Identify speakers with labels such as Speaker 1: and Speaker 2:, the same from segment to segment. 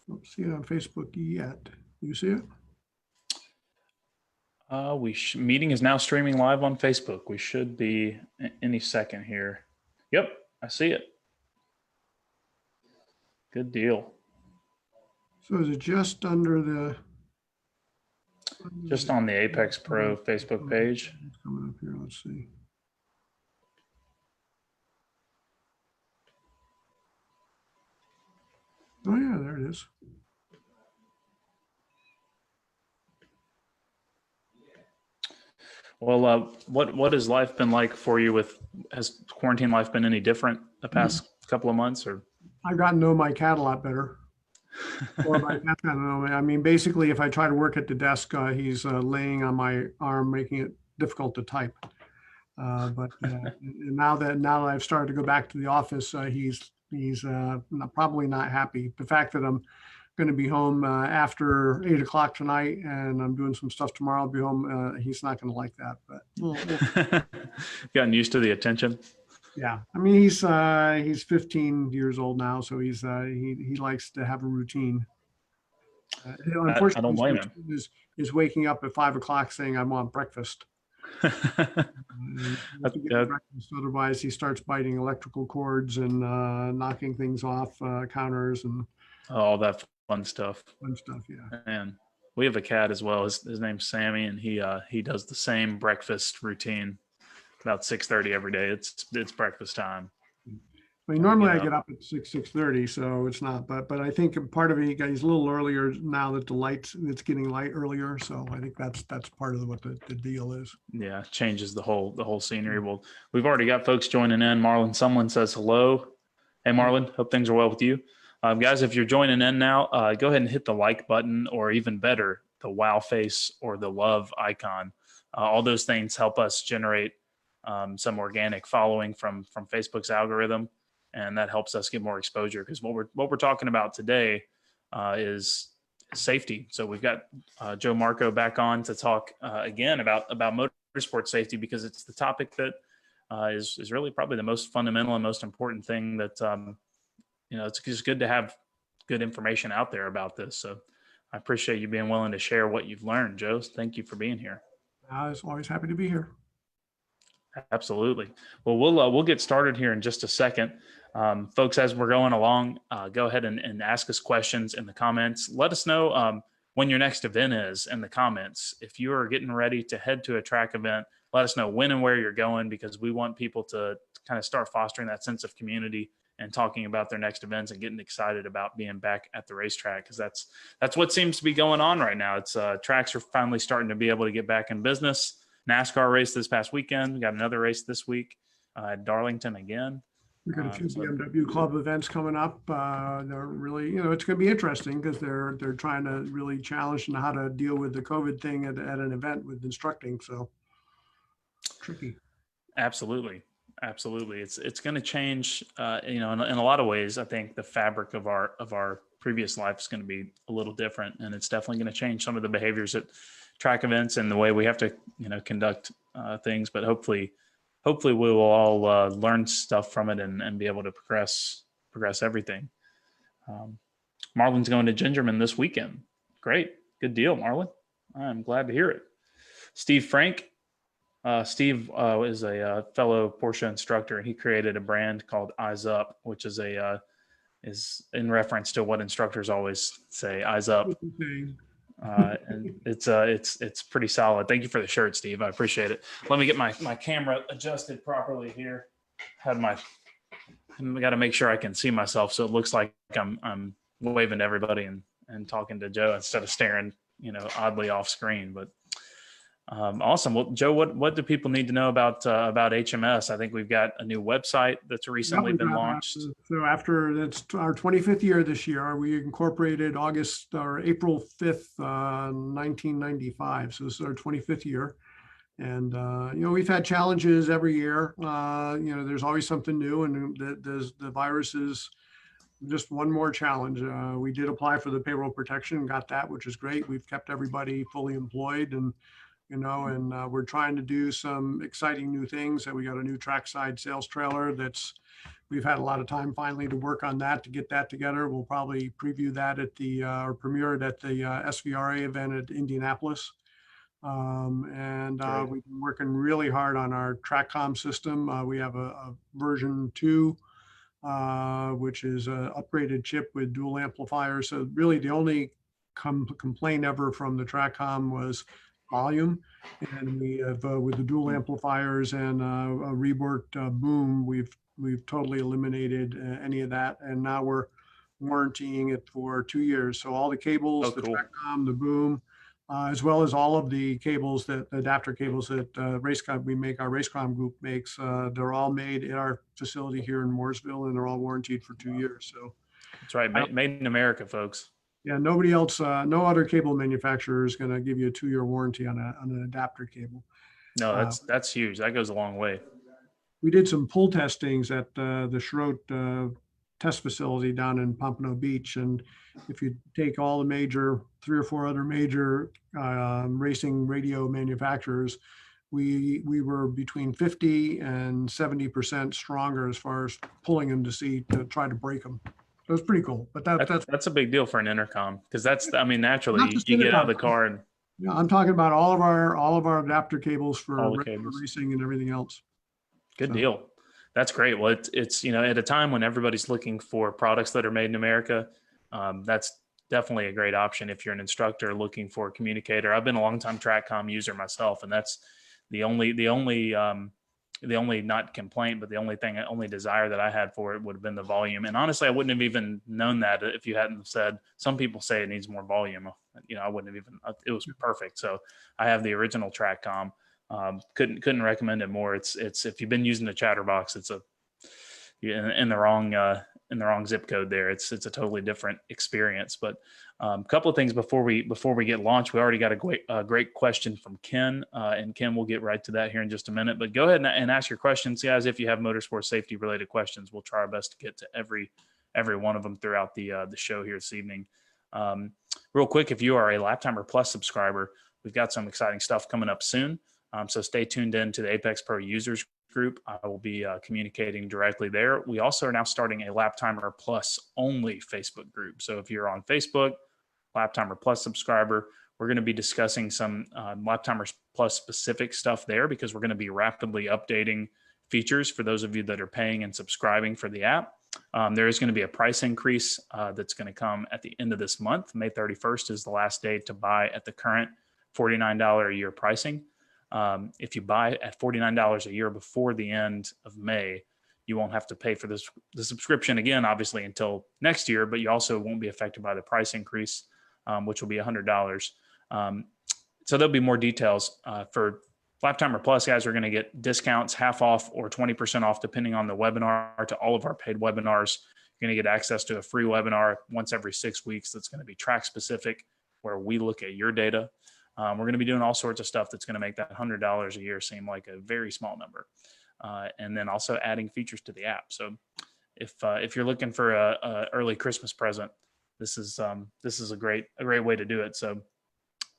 Speaker 1: Don't see it on Facebook yet. You see it?
Speaker 2: Meeting is now streaming live on Facebook. We should be any second here. Yep, I see it. Good deal.
Speaker 1: So is it just under the?
Speaker 2: Just on the Apex Pro Facebook page.
Speaker 1: It's coming up here. Let's see. Oh yeah, there it is.
Speaker 2: Well, what has life been like for you? Has quarantine life been any different the past couple of months? Or
Speaker 1: I've gotten to know my cat a lot better. Or my cat's gotten to know me. I mean, basically, if I try to work at the desk, he's laying on my arm, making it difficult to type. But now that I've started to go back to the office, he's probably not happy. The fact that I'm going to be home after 8 o'clock tonight, and I'm doing some stuff tomorrow. I'll be home. He's not going to like that, but
Speaker 2: gotten used to the attention.
Speaker 1: Yeah, I mean he's 15 years old now, so he likes to have a routine. Unfortunately,
Speaker 2: I don't blame him.
Speaker 1: Is waking up at 5 o'clock saying I want breakfast. Breakfast, otherwise he starts biting electrical cords and knocking things off counters and
Speaker 2: all that fun stuff.
Speaker 1: Yeah.
Speaker 2: And we have a cat as well. His name's Sammy, and he does the same breakfast routine about 6:30 every day. It's breakfast time.
Speaker 1: I mean, normally I get up at 6:30, so it's not. But I think part of it, he's a little earlier now that it's getting light earlier. So I think that's part of what the deal is.
Speaker 2: Yeah, changes the whole scenery. Well, we've already got folks joining in. Marlon Sumlin says hello. Hey, Marlon, hope things are well with you. Guys, if you're joining in now, go ahead and hit the like button, or even better, the wow face or the love icon. All those things help us generate some organic following from Facebook's algorithm, and that helps us get more exposure. Because what we're talking about today is safety. So we've got Joe Marko back on to talk again about motorsport safety, because it's the topic that is really probably the most fundamental and most important thing that it's just good to have good information out there about this. So I appreciate you being willing to share what you've learned, Joe. Thank you for being here.
Speaker 1: I was always happy to be here.
Speaker 2: Absolutely. Well, we'll get started here in just a second. Folks, as we're going along, go ahead and ask us questions in the comments. Let us know when your next event is in the comments. If you are getting ready to head to a track event, let us know when and where you're going, because we want people to kind of start fostering that sense of community and talking about their next events and getting excited about being back at the racetrack, because that's what seems to be going on right now. It's tracks are finally starting to be able to get back in business. NASCAR race this past weekend. We got another race this week at Darlington again.
Speaker 1: We've got a few BMW club events coming up. They're really, it's going to be interesting because they're trying to really challenge how to deal with the COVID thing at an event with instructing. So tricky.
Speaker 2: Absolutely. It's going to change, in a lot of ways. I think the fabric of our previous life is going to be a little different, and it's definitely going to change some of the behaviors at track events and the way we have to, conduct things. But hopefully we will all learn stuff from it and be able to progress everything. Marlon's going to Gingerman this weekend. Great. Good deal, Marlon. I'm glad to hear it. Steve Frank. Steve is a fellow Porsche instructor, and he created a brand called Eyes Up, which is is in reference to what instructors always say, eyes up. And it's pretty solid. Thank you for the shirt, Steve. I appreciate it. Let me get my camera adjusted properly here. I got to make sure I can see myself, so it looks like I'm waving to everybody and talking to Joe instead of staring, oddly off screen. But awesome. Well, Joe, what do people need to know about HMS? I think we've got a new website that's recently been launched.
Speaker 1: So that's our 25th year this year. We incorporated April 5th, 1995. So this is our 25th year. And, we've had challenges every year. There's always something new, and the virus is just one more challenge. We did apply for the payroll protection and got that, which is great. We've kept everybody fully employed, and we're trying to do some exciting new things. We got a new Trackside sales trailer that's we've had a lot of time finally to work on that, to get that together. We'll probably preview that at the, or premiere it at the SVRA event at Indianapolis.
Speaker 2: Great.
Speaker 1: We've been working really hard on our TrackCom system. We have a version 2, which is an upgraded chip with dual amplifiers. So really the only complaint ever from the TrackCom was volume. And we have, with the dual amplifiers and a reworked boom, we've totally eliminated any of that. And now we're warrantying it for 2 years. So all the cables, the
Speaker 2: Cool.
Speaker 1: TrackCom, the boom, as well as all of the cables, that adapter cables that our Racecom group makes, they're all made in our facility here in Mooresville, and they're all warranted for 2 years. So
Speaker 2: That's right. Made in America, folks.
Speaker 1: yeah, nobody else, no other cable manufacturer is going to give you a 2-year warranty on an adapter cable.
Speaker 2: No, that's huge. That goes a long way.
Speaker 1: We did some pull testings at the Schroet test facility down in Pompano Beach. And if you take all the major, 3 or 4 other major racing radio manufacturers, we were between 50 and 70% stronger as far as pulling them to try to break them. So it's pretty cool. But
Speaker 2: that's a big deal for an intercom, because naturally you get out of the car and
Speaker 1: yeah, I'm talking about all of our adapter cables for
Speaker 2: cables.
Speaker 1: racing and everything else.
Speaker 2: Good deal. That's great. Well, it's at a time when everybody's looking for products that are made in America, that's definitely a great option if you're an instructor looking for a communicator. I've been a long-time TrackCom user myself, and that's the only not complaint, but the only desire that I had for it would have been the volume. And honestly, I wouldn't have even known that if you hadn't said. Some people say it needs more volume. I wouldn't have even. It was perfect. So I have the original TrackCom. Couldn't recommend it more. It's if you've been using the Chatterbox, it's in the wrong zip code there. It's a totally different experience. But a couple of things before we get launched. We already got a great question from Ken, and Ken, we'll get right to that here in just a minute. But go ahead and ask your questions, guys. If you have motorsport safety related questions, we'll try our best to get to every one of them throughout the show here this evening. Real quick, if you are a Lap Timer Plus subscriber, we've got some exciting stuff coming up soon. So stay tuned in to the Apex Pro users group. I will be communicating directly there. We also are now starting a Lap Timer Plus only Facebook group. So if you're on Facebook, Lap Timer Plus subscriber, we're going to be discussing some Lap Timer Plus specific stuff there, because we're going to be rapidly updating features for those of you that are paying and subscribing for the app. There is going to be a price increase that's going to come at the end of this month. May 31st is the last day to buy at the current $49 a year pricing. If you buy at $49 a year before the end of May, you won't have to pay for the subscription again, obviously, until next year, but you also won't be affected by the price increase, which will be $100. So there'll be more details. For Lap Timer Plus, guys, are going to get discounts, half off or 20% off, depending on the webinar, to all of our paid webinars. You're going to get access to a free webinar once every 6 weeks that's going to be track specific, where we look at your data. We're going to be doing all sorts of stuff that's going to make that $100 a year seem like a very small number, and then also adding features to the app. So if you're looking for a early Christmas present, this is a great way to do it. So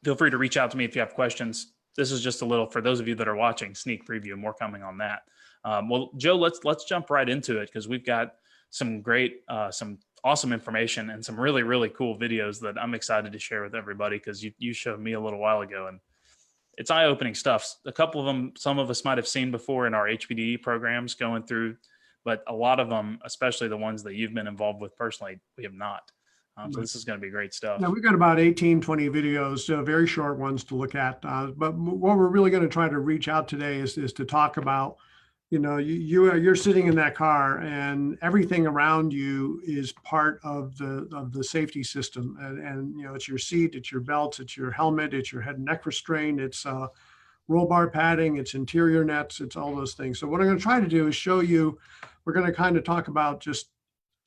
Speaker 2: feel free to reach out to me if you have questions. This is just a little, for those of you that are watching, sneak preview. More coming on that. Well, Joe, let's jump right into it, because we've got some awesome information and some really, really cool videos that I'm excited to share with everybody, because you showed me a little while ago, and it's eye-opening stuff. A couple of them, some of us might have seen before in our HPDE programs going through, but a lot of them, especially the ones that you've been involved with personally, we have not. So this is going to be great stuff.
Speaker 1: Yeah, we've got about 18, 20 videos, very short ones to look at. But what we're really going to try to reach out today is to talk about, you're sitting in that car, and everything around you is part of the safety system. And it's your seat, it's your belts, it's your helmet, it's your head and neck restraint, it's roll bar padding, it's interior nets, it's all those things. So what I'm going to try to do is show you, we're going to kind of talk about just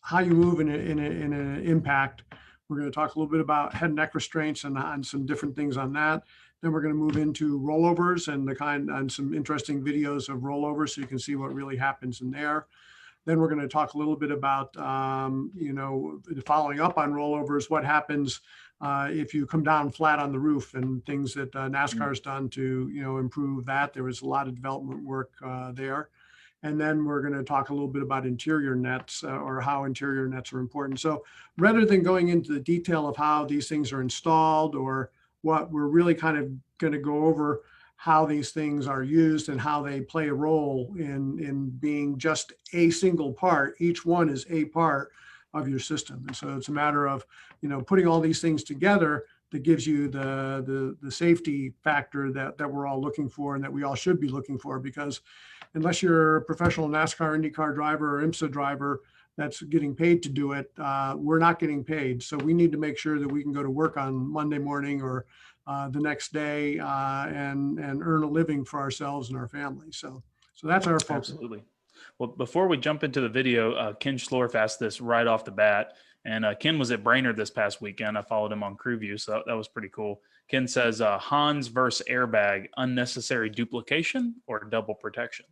Speaker 1: how you move in an impact. We're going to talk a little bit about head and neck restraints and some different things on that. Then we're going to move into rollovers and some interesting videos of rollovers, so you can see what really happens in there. Then we're going to talk a little bit about, following up on rollovers, what happens if you come down flat on the roof, and things that NASCAR's done to, improve that. There was a lot of development work there. And then we're going to talk a little bit about interior nets or how interior nets are important. So rather than going into the detail of how these things are installed or what, we're really kind of going to go over how these things are used and how they play a role in being just a single part. Each one is a part of your system. And so it's a matter of, putting all these things together that gives you the safety factor that we're all looking for and that we all should be looking for, because unless you're a professional NASCAR, IndyCar driver or IMSA driver that's getting paid to do it, we're not getting paid. So we need to make sure that we can go to work on Monday morning or the next day and earn a living for ourselves and our families. So that's our focus.
Speaker 2: Absolutely. Well, before we jump into the video, Ken Schlorf asked this right off the bat. And Ken was at Brainerd this past weekend. I followed him on CrewView, so that was pretty cool. Ken says, Hans versus Airbag, unnecessary duplication or double protection?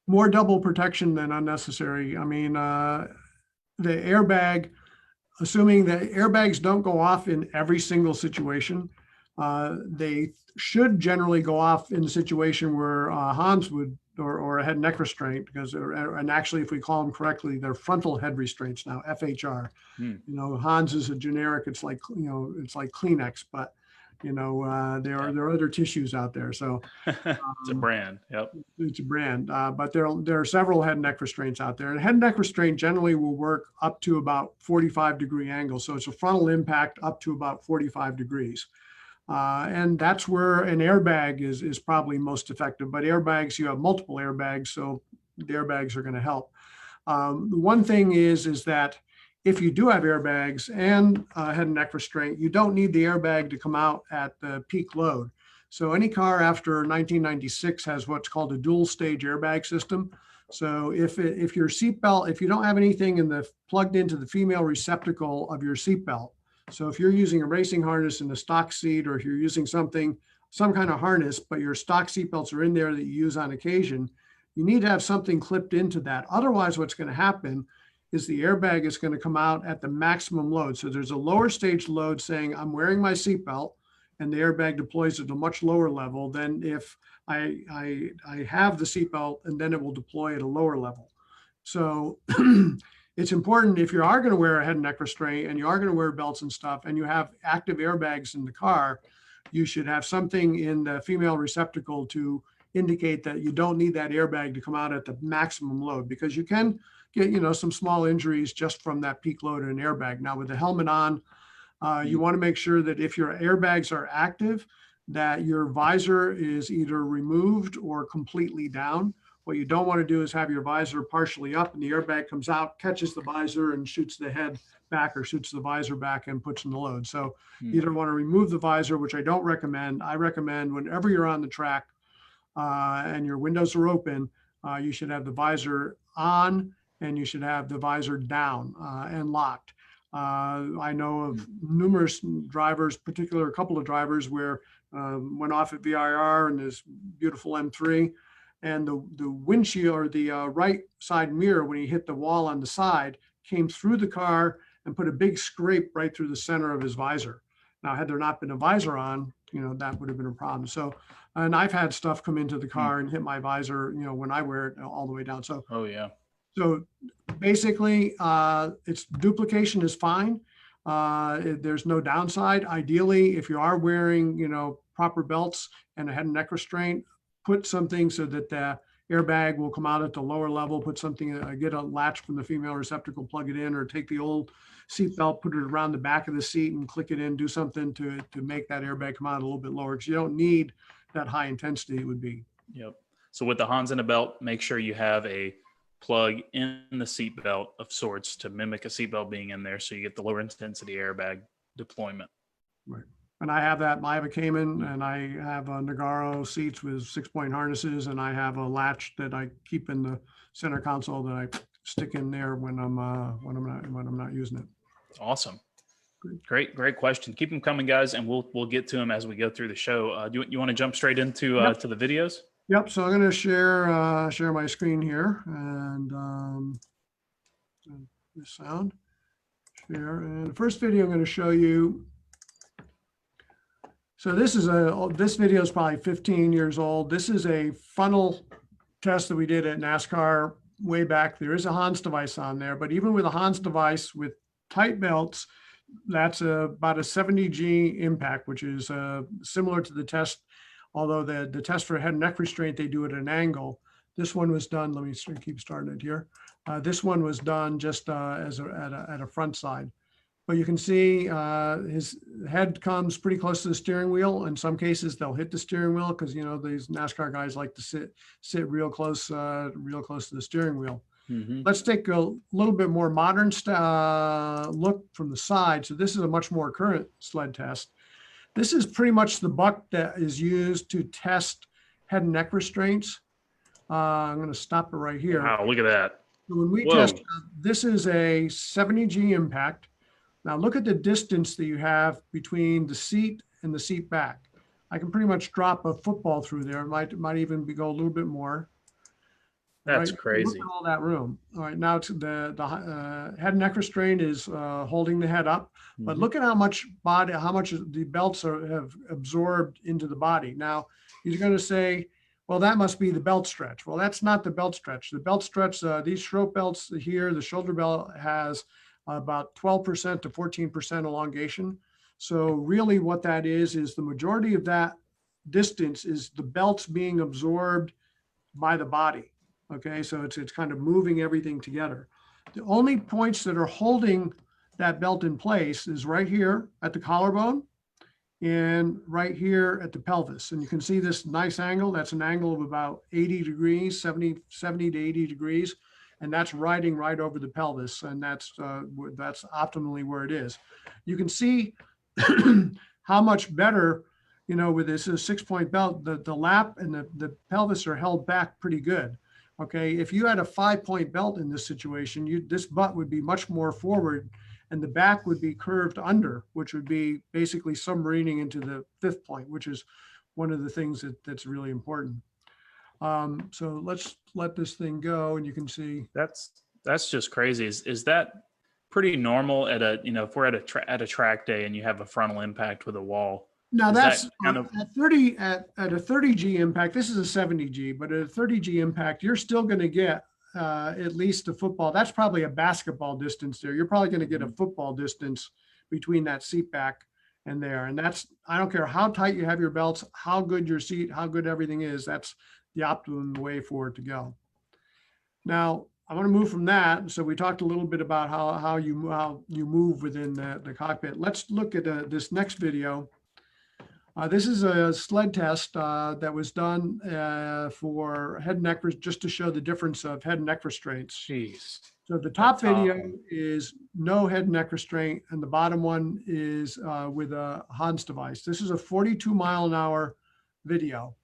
Speaker 1: More double protection than unnecessary. I mean, the airbag, assuming that airbags don't go off in every single situation, they should generally go off in the situation where Hans would, or a head and neck restraint, because and actually, if we call them correctly, they're frontal head restraints now, FHR. Hans is a generic. It's like it's like Kleenex, but there are other tissues out there. So
Speaker 2: it's a brand. Yep,
Speaker 1: it's a brand. But there are several head and neck restraints out there, and head and neck restraint generally will work up to about 45-degree angle. So it's a frontal impact up to about 45 degrees. And that's where an airbag is probably most effective. But airbags, you have multiple airbags, so the airbags are going to help. One thing is that if you do have airbags and head and neck restraint, you don't need the airbag to come out at the peak load. So any car after 1996 has what's called a dual stage airbag system. So if your seatbelt, if you don't have anything plugged into the female receptacle of your seatbelt, so if you're using a racing harness in the stock seat, or if you're using some kind of harness, but your stock seatbelts are in there that you use on occasion, you need to have something clipped into that. Otherwise, what's going to happen is the airbag is going to come out at the maximum load. So there's a lower stage load saying I'm wearing my seatbelt, and the airbag deploys at a much lower level than if I have the seatbelt, and then it will deploy at a lower level. So it's important, if you are going to wear a head and neck restraint and you are going to wear belts and stuff, and you have active airbags in the car, you should have something in the female receptacle to indicate that you don't need that airbag to come out at the maximum load, because you can get, some small injuries just from that peak load in an airbag. Now with the helmet on, you want to make sure that if your airbags are active, that your visor is either removed or completely down. What you don't want to do is have your visor partially up and the airbag comes out, catches the visor and shoots the head back, or shoots the visor back and puts in the load. So you either want to remove the visor, which I don't recommend. I recommend whenever you're on the track and your windows are open, you should have the visor on and you should have the visor down and locked. I know of numerous drivers, particularly a couple of drivers where went off at VIR and this beautiful M3, and the windshield, or the right side mirror, when he hit the wall on the side, came through the car and put a big scrape right through the center of his visor. Now, had there not been a visor on, that would have been a problem. So, and I've had stuff come into the car and hit my visor, when I wear it all the way down. So,
Speaker 2: oh yeah.
Speaker 1: So basically, it's duplication is fine. There's no downside. Ideally, if you are wearing, proper belts and a head and neck restraint, put something so that the airbag will come out at the lower level, put something, get a latch from the female receptacle, plug it in, or take the old seat belt, put it around the back of the seat and click it in, do something to make that airbag come out a little bit lower, because you don't need that high intensity it would be.
Speaker 2: Yep. So with the Hans and a belt, make sure you have a plug in the seat belt of sorts to mimic a seat belt being in there, so you get the lower intensity airbag deployment.
Speaker 1: Right. And I have that. I have a Cayman and I have a Nagaro seats with 6-point harnesses, and I have a latch that I keep in the center console that I stick in there when I'm not using it.
Speaker 2: Awesome. Great question. Keep them coming, guys, and we'll get to them as we go through the show. Do you want to jump straight into to the videos?
Speaker 1: Yep. So I'm going to share my screen here and the sound share. And the first video I'm going to show you. So this video is probably 15 years old. This is a frontal test that we did at NASCAR way back, there is a Hans device on there, but even with a Hans device with tight belts, that's about a 70 G impact, which is similar to the test, although the test for head and neck restraint, they do it at an angle. This one was done, let me keep starting it here. This one was done just at a front side. But you can see his head comes pretty close to the steering wheel. In some cases, they'll hit the steering wheel because, you know, these NASCAR guys like to sit real close to the steering wheel.
Speaker 2: Mm-hmm.
Speaker 1: Let's take a little bit more modern look from the side. So this is a much more current sled test. This is pretty much the buck that is used to test head and neck restraints. I'm going to stop it right here.
Speaker 2: Wow, look at that.
Speaker 1: So when we
Speaker 2: Whoa.
Speaker 1: test, this is a 70 G impact. Now look at the distance that you have between the seat and the seat back. I can pretty much drop a football through there. It might even go a little bit more.
Speaker 2: That's
Speaker 1: right?
Speaker 2: crazy.
Speaker 1: Look at all that room. All right, now it's the head and neck restraint is holding the head up, but
Speaker 2: Mhm.
Speaker 1: look at how much the belts have absorbed into the body. Now you're going to say, well, that must be the belt stretch. Well, that's not the belt stretch. The belt stretch, these stroke belts here, the shoulder belt has about 12% to 14% elongation. So really what that is the majority of that distance is the belts being absorbed by the body. Okay, so it's kind of moving everything together. The only points that are holding that belt in place is right here at the collarbone and right here at the pelvis. And you can see this nice angle. That's an angle of about 80 degrees, 70 to 80 degrees. And that's riding right over the pelvis. And that's optimally where it is. You can see how much better, you know, with this 6-point belt, the lap and the pelvis are held back pretty good. Okay, if you had a 5-point belt in this situation, this butt would be much more forward and the back would be curved under, which would be basically submarining into the 5th point, which is one of the things that's really important. So let's let this thing go and you can see.
Speaker 2: That's just crazy. Is that pretty normal at a, you know, if we're at a track day and you have a frontal impact with a wall?
Speaker 1: Now that's
Speaker 2: that kind of
Speaker 1: at a 30 G impact. This is a 70 G, but at a 30 G impact, you're still going to get at least a football. That's probably a basketball distance there. You're probably going to get a football distance between that seat back and there. And that's, I don't care how tight you have your belts, how good your seat, how good everything is. That's the optimum way for it to go. Now I want to move from that. So we talked a little bit about how you move within the cockpit. Let's look at this next video. This is a sled test that was done for head and neck, just to show the difference of head and neck restraints.
Speaker 2: Jeez.
Speaker 1: So the top video is no head and neck restraint, and the bottom one is with a Hans device. This is a 42-mile-an-hour video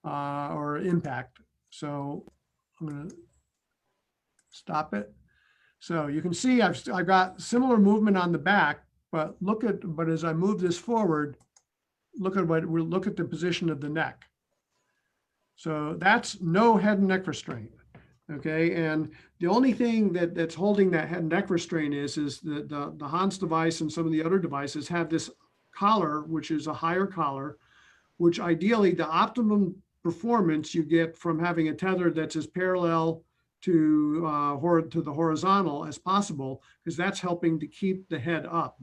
Speaker 1: or impact. So I'm going to stop it. So you can see I've got similar movement on the back, but but as I move this forward, look at the position of the neck. So that's no head and neck restraint. Okay, and the only thing that's holding that head and neck restraint is the Hans device and some of the other devices have this collar, which is a higher collar, which ideally the optimum performance you get from having a tether that's as parallel to the horizontal as possible, because that's helping to keep the head up.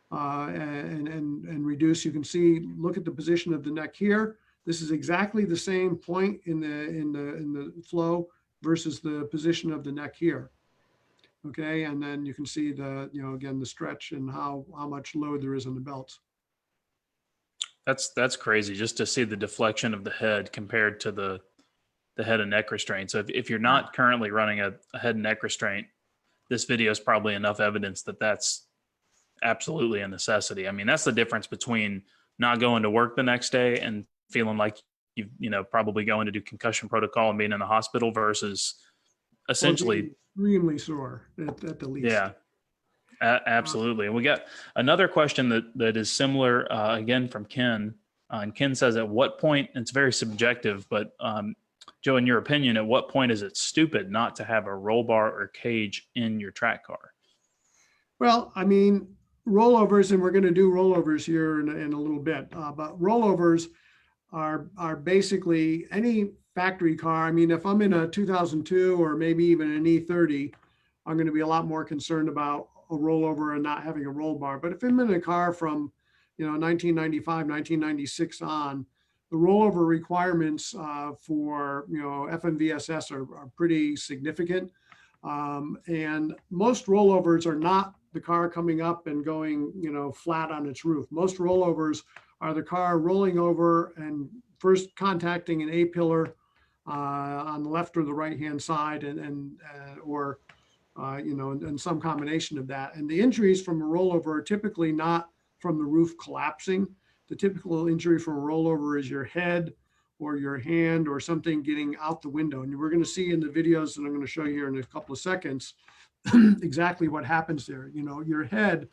Speaker 1: And reduce. You can see, look at the position of the neck here. This is exactly the same point in the flow versus the position of the neck here. Okay, and then you can see again the stretch and how much load there is on the belts.
Speaker 2: That's crazy, just to see the deflection of the head compared to the head and neck restraint. So if you're not currently running a head and neck restraint, this video is probably enough evidence that that's absolutely a necessity. I mean, that's the difference between not going to work the next day and feeling like you probably going to do concussion protocol and being in the hospital versus essentially
Speaker 1: extremely sore at the least.
Speaker 2: Yeah, absolutely. And we got another question that is similar again from Ken. And Ken says, at what point, and it's very subjective, but Joe, in your opinion, at what point is it stupid not to have a roll bar or cage in your track car?
Speaker 1: Well, I mean, rollovers, and we're going to do rollovers here in a little bit, but rollovers are basically any factory car, I mean, if I'm in a 2002 or maybe even an E30, I'm going to be a lot more concerned about a rollover and not having a roll bar. But if I'm in a car from, 1995, 1996 on, the rollover requirements for, FMVSS are pretty significant. And most rollovers are not the car coming up and going, flat on its roof. Most rollovers are the car rolling over and first contacting an A-pillar on the left or the right-hand side, or and some combination of that. And the injuries from a rollover are typically not from the roof collapsing. The typical injury from a rollover is your head or your hand or something getting out the window. And we're going to see in the videos that I'm going to show you here in a couple of seconds exactly what happens there. Your head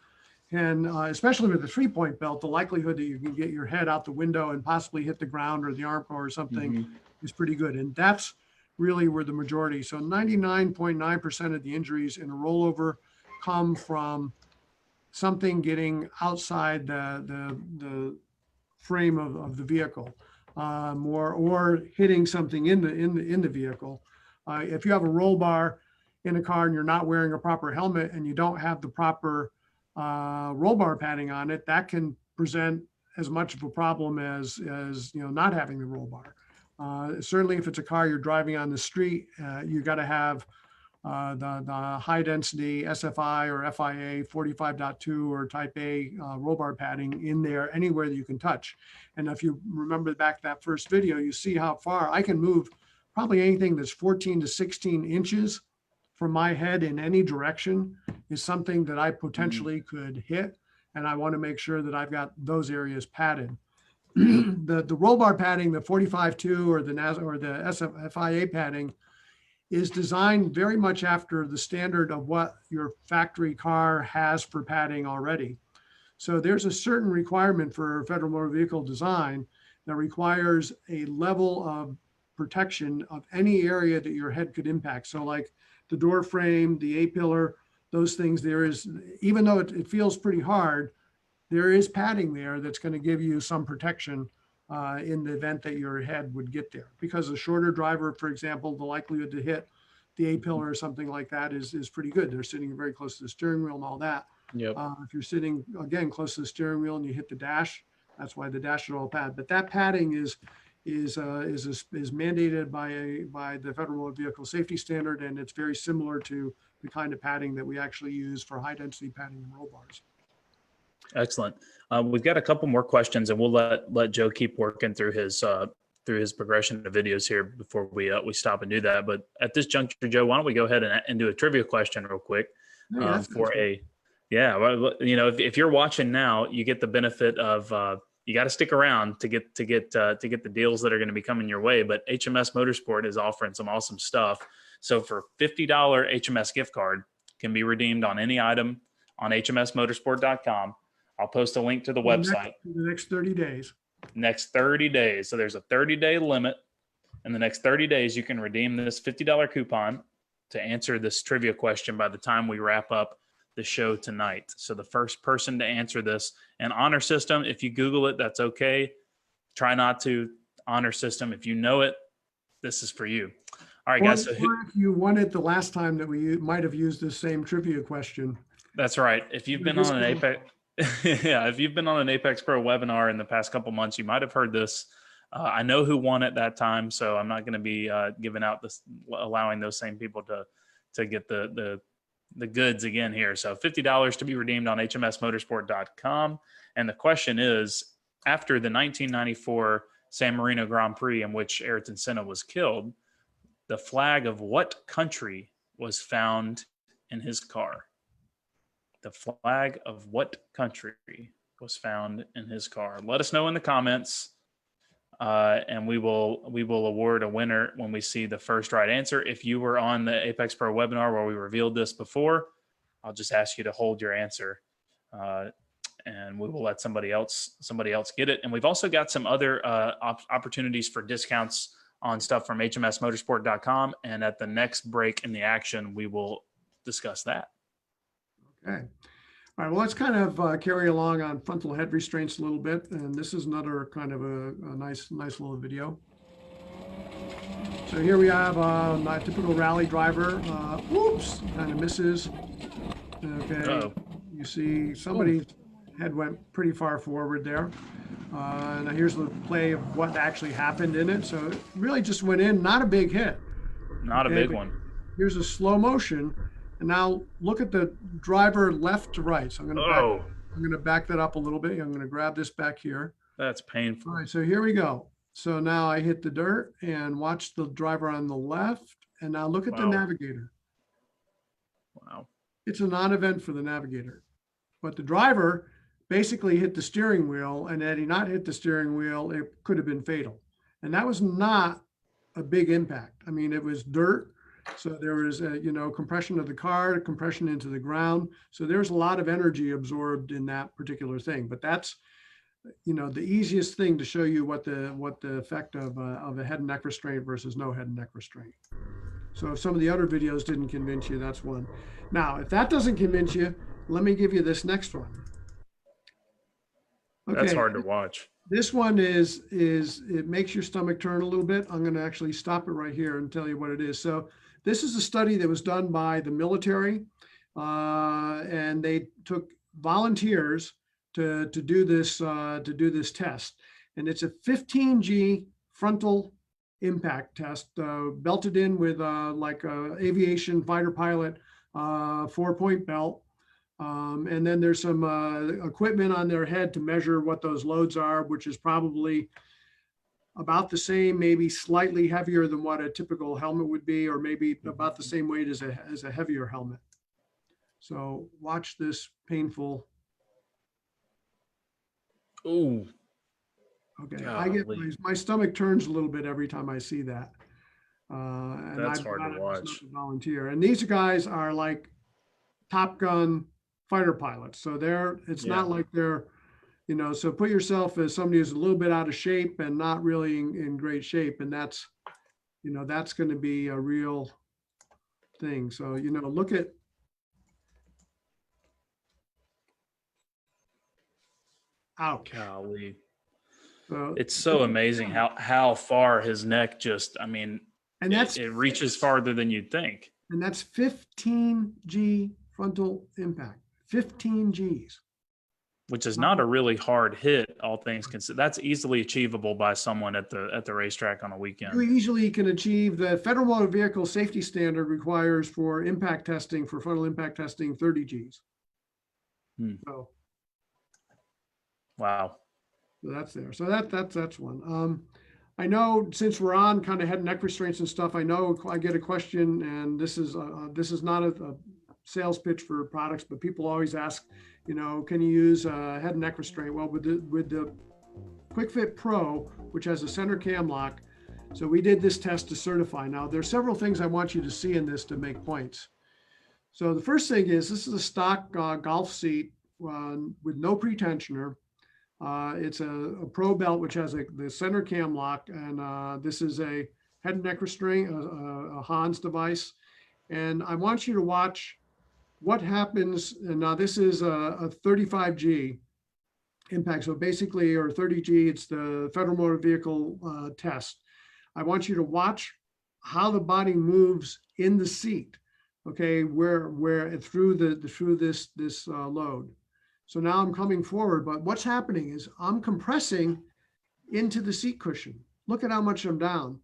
Speaker 1: can, especially with the 3-point belt, the likelihood that you can get your head out the window and possibly hit the ground or the armco or something is pretty good. And that's really where the majority. So 99.9% of the injuries in a rollover come from something getting outside the frame of the vehicle, or hitting something in the vehicle. If you have a roll bar in a car and you're not wearing a proper helmet and you don't have the proper roll bar padding on it, that can present as much of a problem as not having the roll bar. Certainly, if it's a car you're driving on the street, you got to have the high density SFI or FIA 45.2 or type A roll bar padding in there anywhere that you can touch. And if you remember back to that first video, you see how far I can move probably anything that's 14 to 16 inches from my head in any direction is something that I potentially could hit. And I want to make sure that I've got those areas padded. The roll bar padding, the 45.2 or the FIA padding, is designed very much after the standard of what your factory car has for padding already. So there's a certain requirement for federal motor vehicle design that requires a level of protection of any area that your head could impact. So like the door frame, the A-pillar, those things, there is, even though it feels pretty hard, there is padding there that's going to give you some protection in the event that your head would get there. Because a shorter driver, for example, the likelihood to hit the A-pillar or something like that is pretty good. They're sitting very close to the steering wheel and all that.
Speaker 2: Yep.
Speaker 1: If you're sitting, again, close to the steering wheel and you hit the dash, that's why the dash is all pad. But that padding is mandated by the Federal Motor Vehicle Safety Standard, and it's very similar to the kind of padding that we actually use for high-density padding and roll bars.
Speaker 2: Excellent. We've got a couple more questions, and we'll let Joe keep working through his progression of videos here before we stop and do that. But at this juncture, Joe, why don't we go ahead and do a trivia question real quick? If you're watching now, you get the benefit of you got to stick around to get the deals that are going to be coming your way. But HMS Motorsport is offering some awesome stuff. So for $50 HMS gift card can be redeemed on any item on hmsmotorsport.com. I'll post a link to the website.
Speaker 1: The next 30 days.
Speaker 2: Next 30 days. So there's a 30-day limit. In the next 30 days, you can redeem this $50 coupon to answer this trivia question by the time we wrap up the show tonight. So the first person to answer this, and honor system, if you Google it, that's okay. Try not to. Honor system, if you know it, this is for you. All right, guys. So
Speaker 1: if you won it the last time that we might have used this same trivia question.
Speaker 2: That's right. If you've been on an Apex, if you've been on an Apex Pro webinar in the past couple months, you might have heard this. I know who won at that time, so I'm not going to be giving out this, allowing those same people to get the goods again here. So $50 to be redeemed on hmsmotorsport.com. And the question is, after the 1994 San Marino Grand Prix in which Ayrton Senna was killed, the flag of what country was found in his car? The flag of what country was found in his car? Let us know in the comments, and we will award a winner when we see the first right answer. If you were on the Apex Pro webinar where we revealed this before, I'll just ask you to hold your answer, and we will let somebody else get it. And we've also got some other opportunities for discounts on stuff from hmsmotorsport.com. And at the next break in the action, we will discuss that.
Speaker 1: Okay. All right. Well, let's kind of carry along on frontal head restraints a little bit. And this is another kind of a nice little video. So here we have my typical rally driver. Whoops, kind of misses. Okay,
Speaker 2: Uh-oh.
Speaker 1: you see somebody's head went pretty far forward there. Now here's the play of what actually happened in it. So it really just went in, not a big hit.
Speaker 2: Not a
Speaker 1: Okay,
Speaker 2: big
Speaker 1: but
Speaker 2: one.
Speaker 1: here's a slow motion. And now look at the driver left to right. So I'm going to back that up a little bit. I'm going to grab this back here.
Speaker 2: That's painful.
Speaker 1: All right, so here we go. So now I hit the dirt and watch the driver on the left. And now look at the
Speaker 2: Wow.
Speaker 1: navigator.
Speaker 2: Wow.
Speaker 1: It's a non-event for the navigator. But the driver basically hit the steering wheel, and had he not hit the steering wheel, it could have been fatal. And that was not a big impact. I mean, it was dirt. So there was, compression of the car, compression into the ground. So there's a lot of energy absorbed in that particular thing. But that's, the easiest thing to show you what the effect of a head and neck restraint versus no head and neck restraint. So if some of the other videos didn't convince you, that's one. Now, if that doesn't convince you, let me give you this next one. Okay.
Speaker 2: That's hard to watch.
Speaker 1: This one is it makes your stomach turn a little bit. I'm going to actually stop it right here and tell you what it is. So this is a study that was done by the military, and they took volunteers to do this test, and it's a 15G frontal impact test, belted in with like a aviation fighter pilot 4-point belt. And then there's some equipment on their head to measure what those loads are, which is probably about the same, maybe slightly heavier than what a typical helmet would be, or maybe about the same weight as a heavier helmet. So watch this painful.
Speaker 2: Ooh.
Speaker 1: Okay,
Speaker 2: Golly.
Speaker 1: my stomach turns a little bit every time I see that. And
Speaker 2: That's
Speaker 1: I've
Speaker 2: hard
Speaker 1: done
Speaker 2: to
Speaker 1: it as
Speaker 2: watch.
Speaker 1: a volunteer. And these guys are like Top Gun fighter pilots. So it's not like they're, so put yourself as somebody who's a little bit out of shape and not really in great shape. And that's going to be a real thing. So, look at, ouch.
Speaker 2: Golly.
Speaker 1: So
Speaker 2: It's so amazing how far his neck just, I mean,
Speaker 1: and that's
Speaker 2: it reaches farther than you'd think.
Speaker 1: And that's 15G frontal impact, 15 Gs.
Speaker 2: Which is not a really hard hit, all things considered. That's easily achievable by someone at the racetrack on a
Speaker 1: You
Speaker 2: weekend.
Speaker 1: easily can achieve the Federal Motor Vehicle Safety Standard requires for impact testing, for frontal impact testing, 30 Gs. So
Speaker 2: Wow.
Speaker 1: that's there. So that's one. I know since we're on kind of head and neck restraints and stuff, I know I get a question, and this is not a sales pitch for products, but people always ask, can you use a head and neck restraint? Well, with the Quick Fit Pro, which has a center cam lock, so we did this test to certify. Now, there's several things I want you to see in this to make points. So the first thing is this is a stock golf seat with no pretensioner. It's a Pro belt, which has the center cam lock, and this is a head and neck restraint, a Hans device. And I want you to watch what happens. And now this is a 35G impact. So basically, or 30G, it's the Federal Motor Vehicle test. I want you to watch how the body moves in the seat. Okay, where through this load. So now I'm coming forward, but what's happening is I'm compressing into the seat cushion. Look at how much I'm down.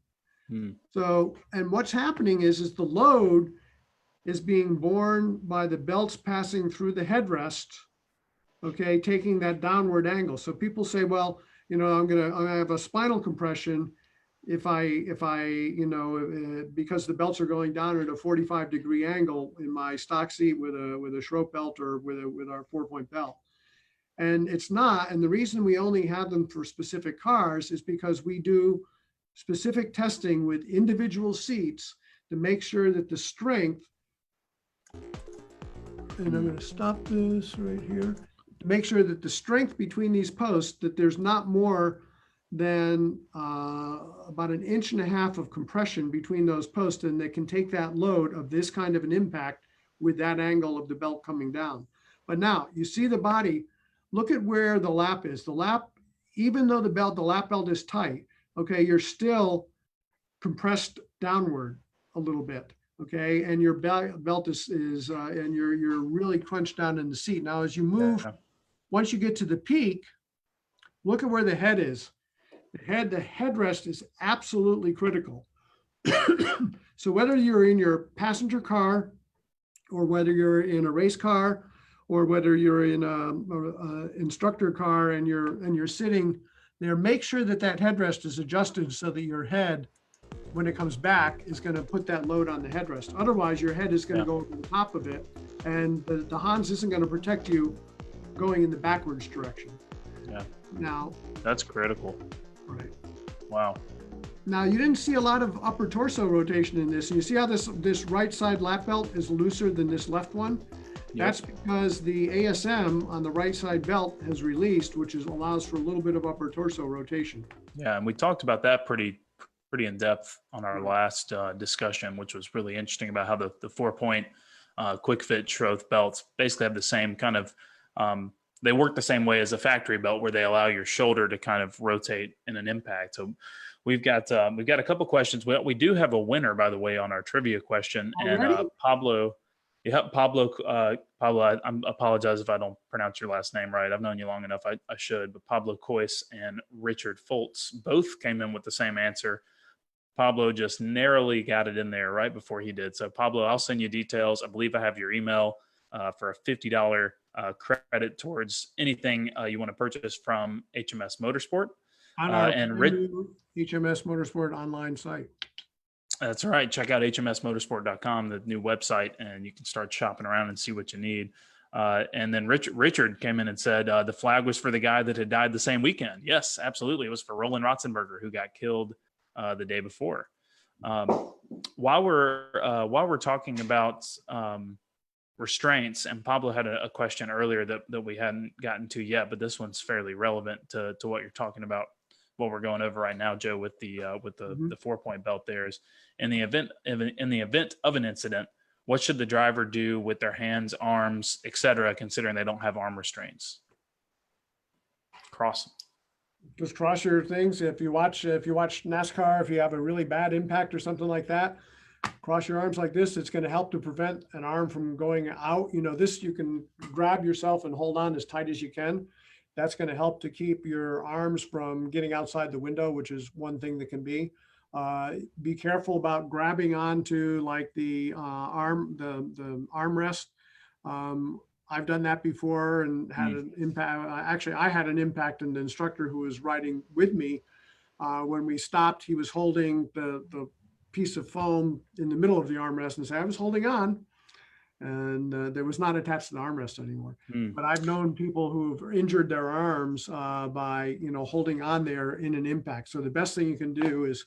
Speaker 1: So, and what's happening is the load is being borne by the belts passing through the headrest, okay, taking that downward angle. So people say, well, I'm gonna have a spinal compression if I because the belts are going down at a 45-degree angle in my stock seat with a Schroep belt or with our 4-point belt. And it's not. And the reason we only have them for specific cars is because we do specific testing with individual seats to make sure that the strength, and I'm going to stop this right here, to make sure that the strength between these posts, that there's not more than about 1.5 inches of compression between those posts, and they can take that load of this kind of an impact with that angle of the belt coming down. But now you see the body, look at where the lap is. The lap, even though the lap belt is tight, okay, you're still compressed downward a little bit. Okay. And your belt is and you're really crunched down in the seat. Now, as you move,
Speaker 2: Yeah.
Speaker 1: once you get to the peak, look at where the head is. The headrest is absolutely critical. So whether you're in your passenger car or whether you're in a race car or whether you're in a instructor car and you're sitting there, make sure that headrest is adjusted so that your head, when it comes back, is going to put that load on the headrest. Otherwise, your head is going to go over the top of it, and the Hans isn't going to protect you going in the backwards direction.
Speaker 2: Yeah.
Speaker 1: Now,
Speaker 2: That's critical.
Speaker 1: right.
Speaker 2: Wow.
Speaker 1: Now, you didn't see a lot of upper torso rotation in this. And you see how this right side lap belt is looser than this left one?
Speaker 2: Yep.
Speaker 1: That's because the ASM on the right side belt has released, which allows for a little bit of upper torso rotation.
Speaker 2: Yeah, and we talked about that pretty in depth on our last discussion, which was really interesting about how the 4-point quick fit Schroth belts basically have the same kind of they work the same way as a factory belt, where they allow your shoulder to kind of rotate in an impact. So we've got a couple questions. We do have a winner, by the way, on our trivia question.
Speaker 1: Already?
Speaker 2: And Pablo. Yeah, Pablo, I apologize if I don't pronounce your last name right. I've known you long enough. I should, but Pablo Coyce and Richard Foltz both came in with the same answer. Pablo just narrowly got it in there right before he did. So Pablo, I'll send you details. I believe I have your email for a $50 credit towards anything you want to purchase from HMS Motorsport.
Speaker 1: On our
Speaker 2: and
Speaker 1: HMS Motorsport online site.
Speaker 2: That's right. Check out hmsmotorsport.com, the new website, and you can start shopping around and see what you need. And then Richard came in and said the flag was for the guy that had died the same weekend. Yes, absolutely. It was for Roland Ratzenberger, who got killed the day before. While we're talking about restraints, and Pablo had a question earlier that we hadn't gotten to yet, but this one's fairly relevant to what you're talking about. What we're going over right now, Joe, with the 4-point belt there is in the event of an incident, what should the driver do with their hands, arms, etc., considering they don't have arm restraints? Cross them.
Speaker 1: Just cross your things. If you watch NASCAR, if you have a really bad impact or something like that, cross your arms like this. It's going to help to prevent an arm from going out. You know, this, you can grab yourself and hold on as tight as you can. That's going to help to keep your arms from getting outside the window, which is one thing that can be. Be careful about grabbing onto like the armrest. I've done that before and had an impact. Actually, I had an impact, and the instructor who was riding with me, when we stopped, he was holding the piece of foam in the middle of the armrest and said, I was holding on. And there was not attached to the armrest anymore. But I've known people who've injured their arms by, holding on there in an impact. So the best thing you can do is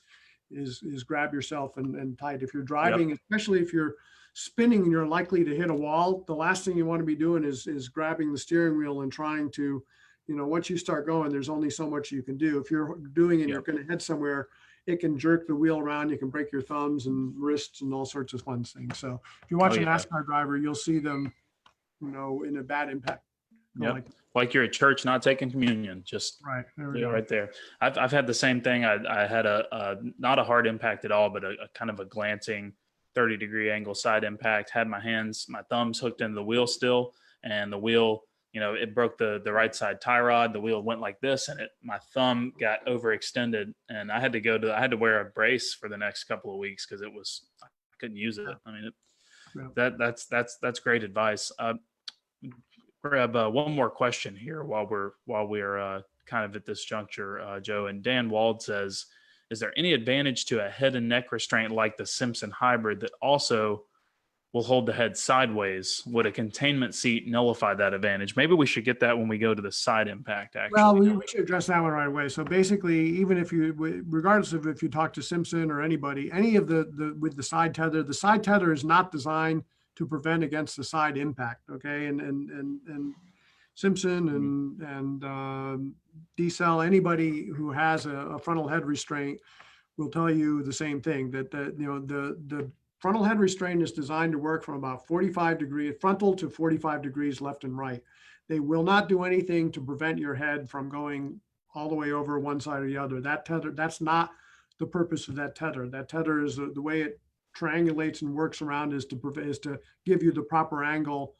Speaker 1: grab yourself and tight. If you're driving, especially if you're spinning and you're likely to hit a wall, the last thing you want to be doing is grabbing the steering wheel and trying to, once you start going, there's only so much you can do. If you're doing it, you're going to head somewhere, it can jerk the wheel around. You can break your thumbs and wrists and all sorts of fun things. So if you watch a NASCAR driver, you'll see them, in a bad impact.
Speaker 2: Like you're at church not taking communion, just
Speaker 1: right there.
Speaker 2: I've had the same thing. I had a not a hard impact at all, but a kind of a glancing 30-degree angle side impact. Had my thumbs hooked into the wheel still, and the wheel, it broke the right side tie rod. The wheel went like this, and my thumb got overextended, and I had to wear a brace for the next couple of weeks because I couldn't use it. I mean, that's great advice. Grab one more question here while we're kind of at this juncture, Joe. And Dan Wald says, is there any advantage to a head and neck restraint like the Simpson hybrid that also will hold the head sideways? Would a containment seat nullify that advantage? Maybe we should get that when we go to the side impact, actually.
Speaker 1: Well, we should address that one right away. So basically, even if regardless of if you talk to Simpson or anybody, any of with the side tether is not designed to prevent against the side impact. Okay. And Simpson and D-Cell, anybody who has a frontal head restraint will tell you the same thing, that the frontal head restraint is designed to work from about 45 degrees frontal to 45 degrees left and right. They will not do anything to prevent your head from going all the way over one side or the other. That tether, that's not the purpose of that tether. That tether is the way it triangulates and works around is to give you the proper angle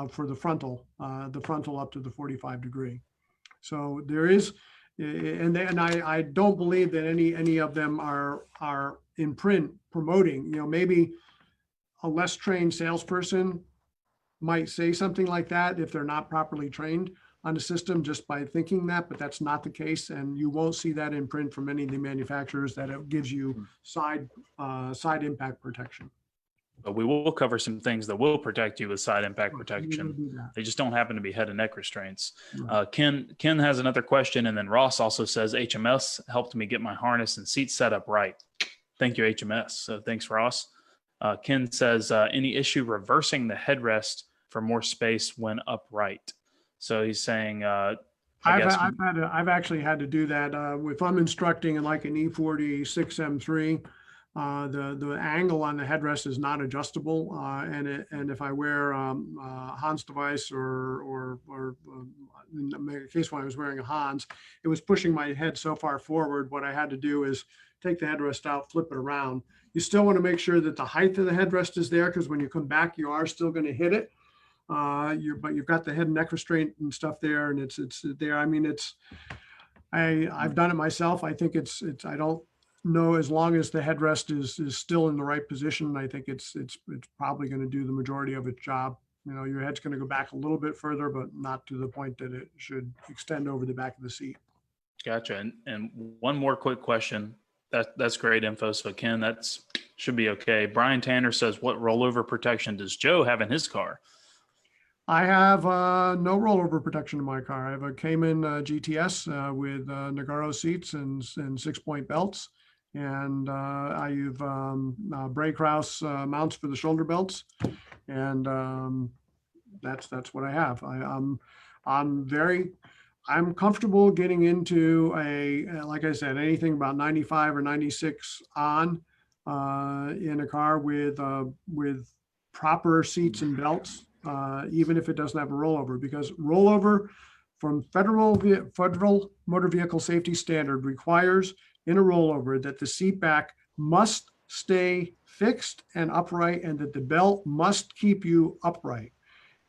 Speaker 1: for the frontal up to the 45 degree. So there is, and I don't believe that any of them are in print promoting. Maybe a less trained salesperson might say something like that if they're not properly trained on the system just by thinking that, but that's not the case. And you won't see that in print from any of the manufacturers, that it gives you side impact protection.
Speaker 2: But we will cover some things that will protect you with side impact protection. They just don't happen to be head and neck restraints. Right. Ken has another question, and then Ross also says HMS helped me get my harness and seat set up right. Thank you, HMS. So thanks, Ross. Ken says, any issue reversing the headrest for more space when upright? So he's saying, I've
Speaker 1: actually had to do that if I'm instructing in like an E46 M3. The angle on the headrest is not adjustable, and if I wear Hans device or in the case when I was wearing a Hans, it was pushing my head so far forward. What I had to do is take the headrest out, flip it around. You still want to make sure that the height of the headrest is there, because when you come back, you are still going to hit it. But you've got the head and neck restraint and stuff there, and it's there. I mean, I've done it myself. I think it's I don't know, as long as the headrest is still in the right position, I think it's probably going to do the majority of its job. Your head's going to go back a little bit further, but not to the point that it should extend over the back of the seat.
Speaker 2: Gotcha. And one more quick question. That's great info. So Ken, should be okay. Brian Tanner says, what rollover protection does Joe have in his car?
Speaker 1: I have no rollover protection in my car. I have a Cayman GTS with Nagaro seats and 6-point belts. And I use Bray Kraus mounts for the shoulder belts. And that's what I have. I'm comfortable getting into like I said, anything about 95 or 96 on in a car with proper seats and belts, even if it doesn't have a rollover, because rollover from federal motor vehicle safety standard requires in a rollover that the seat back must stay fixed and upright, and that the belt must keep you upright.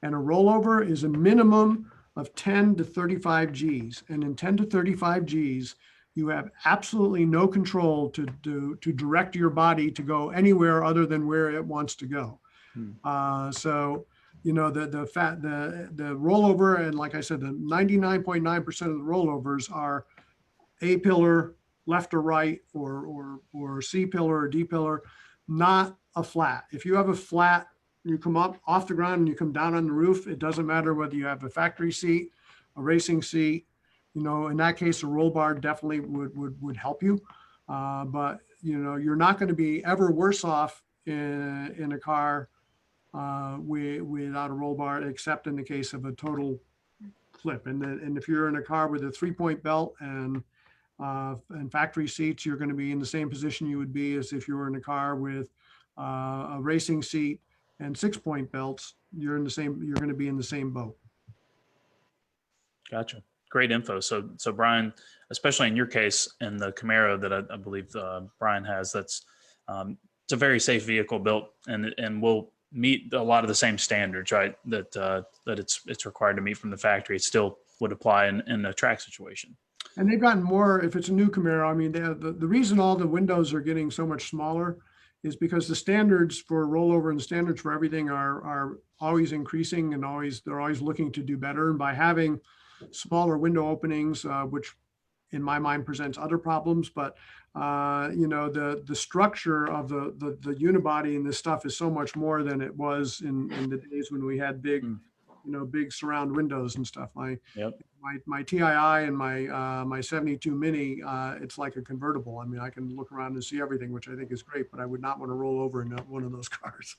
Speaker 1: And a rollover is a minimum of 10 to 35 Gs. And in 10 to 35 Gs, you have absolutely no control to direct your body to go anywhere other than where it wants to go. So, the rollover, and like I said, the 99.9% of the rollovers are A pillar, left or right, or C pillar or D pillar, not a flat. If you have a flat, you come up off the ground and you come down on the roof, it doesn't matter whether you have a factory seat, a racing seat. In that case, a roll bar definitely would help you. But you're not going to be ever worse off in a car without a roll bar, except in the case of a total flip. And if you're in a car with a 3-point belt and factory seats, you're going to be in the same position you would be as if you were in a car with a racing seat and 6-point belts. You're going to be in the same boat.
Speaker 2: Gotcha. Great info. So Brian, especially in your case, in the Camaro that I believe Brian has, it's a very safe vehicle built and will meet a lot of the same standards, right? That it's required to meet from the factory. It still would apply in a track situation.
Speaker 1: And they've gotten more, if it's a new Camaro. I mean, the reason all the windows are getting so much smaller is because the standards for rollover and the standards for everything are always increasing, and they're always looking to do better. And by having smaller window openings, which in my mind presents other problems, but the structure of the unibody and this stuff is so much more than it was in the days when we had big surround windows and stuff. My TII and my 72 Mini, it's like a convertible. I mean, I can look around and see everything, which I think is great, but I would not want to roll over in one of those cars.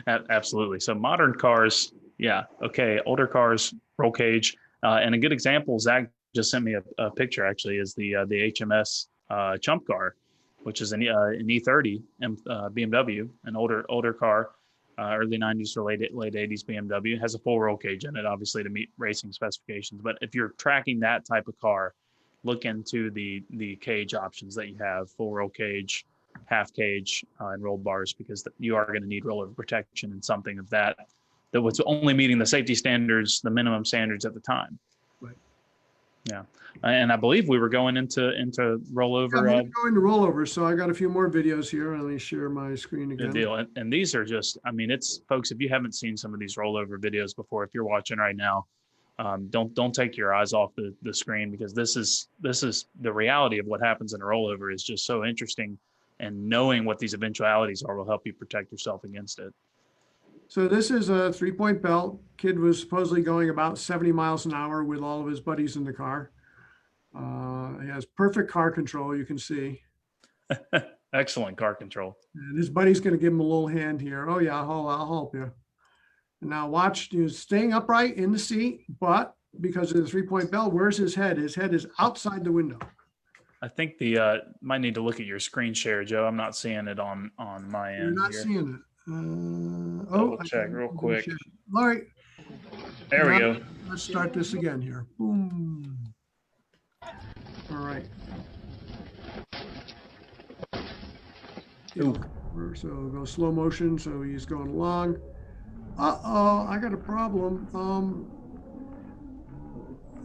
Speaker 2: Absolutely. So modern cars, yeah, okay. Older cars, roll cage, and a good example, Zach just sent me a picture. Actually, is the HMS Chump car, which is an E30 BMW, an older car. Early 90s or late 80s BMW, has a full roll cage in it, obviously to meet racing specifications. But if you're tracking that type of car, look into the cage options that you have, full roll cage, half cage, and rolled bars, because you are going to need rollover protection and something of that was only meeting the safety standards, the minimum standards at the time.
Speaker 1: Right.
Speaker 2: Yeah. And I believe we were going into rollover.
Speaker 1: I'm going to go into rollovers. So I got a few more videos here. Let me share my screen again.
Speaker 2: Good deal. And these are just, I mean, it's, folks, if you haven't seen some of these rollover videos before, if you're watching right now, don't take your eyes off the screen, because this is the reality of what happens in a rollover is just so interesting, and knowing what these eventualities are will help you protect yourself against it.
Speaker 1: So this is a 3-point belt. Kid was supposedly going about 70 miles an hour with all of his buddies in the car. He has perfect car control, you can see.
Speaker 2: Excellent car control.
Speaker 1: And his buddy's going to give him a little hand here. Oh yeah, I'll help you. And now watch, he's staying upright in the seat, but because of the 3-point belt, where's his head? His head is outside the window.
Speaker 2: I think might need to look at your screen share, Joe. I'm not seeing it on my end.
Speaker 1: You're not
Speaker 2: here.
Speaker 1: seeing it.
Speaker 2: Double check real quick.
Speaker 1: All right.
Speaker 2: There we go.
Speaker 1: Let's start this again here. Boom. All right.
Speaker 2: Ooh.
Speaker 1: So go slow motion. So he's going along. Uh-oh, I got a problem.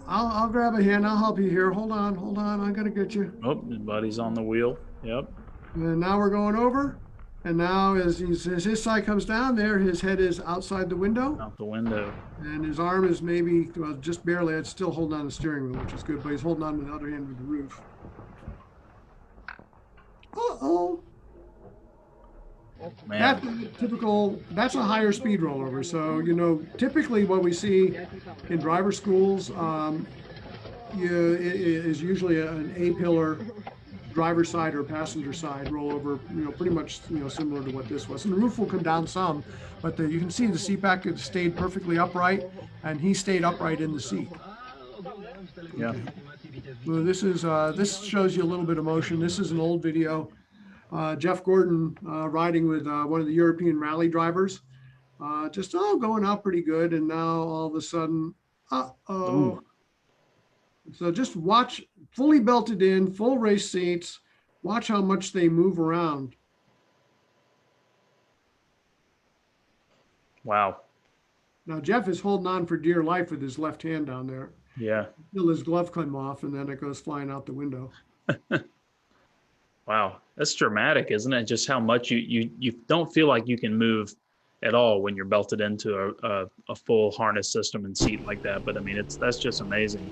Speaker 1: I'll grab a hand. I'll help you here. Hold on. I'm gonna get you.
Speaker 2: Oh, his buddy's on the wheel. Yep.
Speaker 1: And now we're going over. And now as his side comes down there, his head is outside the window.
Speaker 2: Out the window.
Speaker 1: And his arm is maybe, well, just barely, it's still holding on the steering wheel, which is good, but he's holding on with the other hand with the roof. Uh-oh.
Speaker 2: Man.
Speaker 1: That's a typical, that's a higher speed rollover. So, you know, typically what we see in driver schools is usually an A-pillar driver side or passenger side rollover, you know, pretty much, you know, similar to what this was. And the roof will come down some, but you can see the seat back stayed perfectly upright, and he stayed upright in the seat.
Speaker 2: Yeah.
Speaker 1: Well, this shows you a little bit of motion. This is an old video. Jeff Gordon riding with one of the European rally drivers, just going out pretty good, and now all of a sudden,
Speaker 2: Ooh.
Speaker 1: So just watch, fully belted in, full race seats. Watch how much they move around.
Speaker 2: Wow.
Speaker 1: Now Jeff is holding on for dear life with his left hand down there.
Speaker 2: Yeah.
Speaker 1: Until his glove come off, and then it goes flying out the window.
Speaker 2: Wow. That's dramatic, isn't it? Just how much you don't feel like you can move at all when you're belted into a full harness system and seat like that. But I mean, that's just amazing.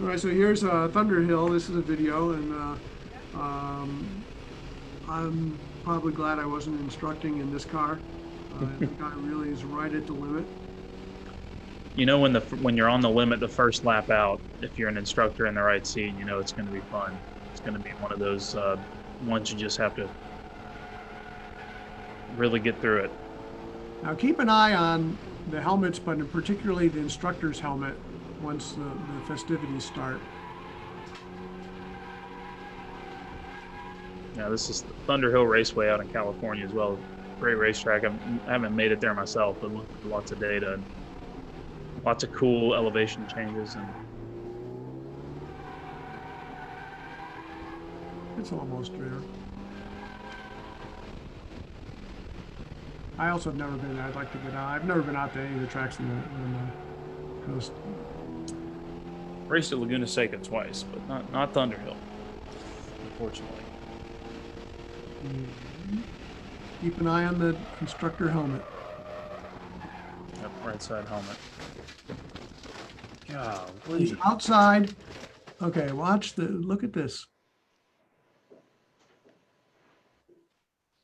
Speaker 1: All right, so here's Thunderhill. This is a video, and I'm probably glad I wasn't instructing in this car. The guy really is right at the limit.
Speaker 2: You know, when you're on the limit, the first lap out, if you're an instructor in the right seat, you know it's going to be fun. It's going to be one of those ones you just have to really get through it.
Speaker 1: Now keep an eye on the helmets, but particularly the instructor's helmet once the festivities start.
Speaker 2: Yeah, this is the Thunderhill Raceway out in California as well. Great racetrack. I haven't made it there myself, but lots of data and lots of cool elevation changes. And
Speaker 1: it's almost there. I also have never been. I'd like to get out. I've never been out to any of the tracks in the coast.
Speaker 2: Raced at Laguna Seca twice, but not Thunderhill, unfortunately.
Speaker 1: Keep an eye on the instructor helmet.
Speaker 2: Yep, right side helmet.
Speaker 1: He's
Speaker 2: Golly.
Speaker 1: outside. Okay, look at this.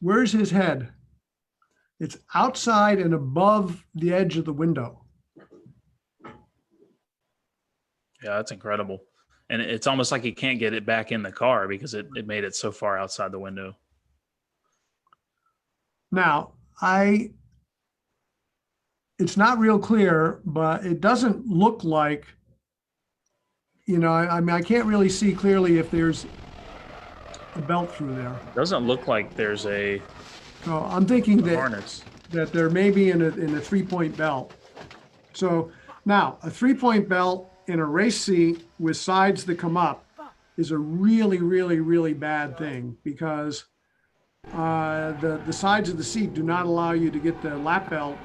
Speaker 1: Where's his head? It's outside and above the edge of the window.
Speaker 2: Yeah, that's incredible. And it's almost like he can't get it back in the car because it made it so far outside the window.
Speaker 1: Now, it's not real clear, but it doesn't look like, you know, I mean, I can't really see clearly if there's a belt through there.
Speaker 2: It doesn't look like there's a
Speaker 1: So I'm thinking
Speaker 2: harness.
Speaker 1: that there may be in a 3-point belt. So now a 3-point belt in a race seat with sides that come up is a really, really, really bad thing, because the sides of the seat do not allow you to get the lap belt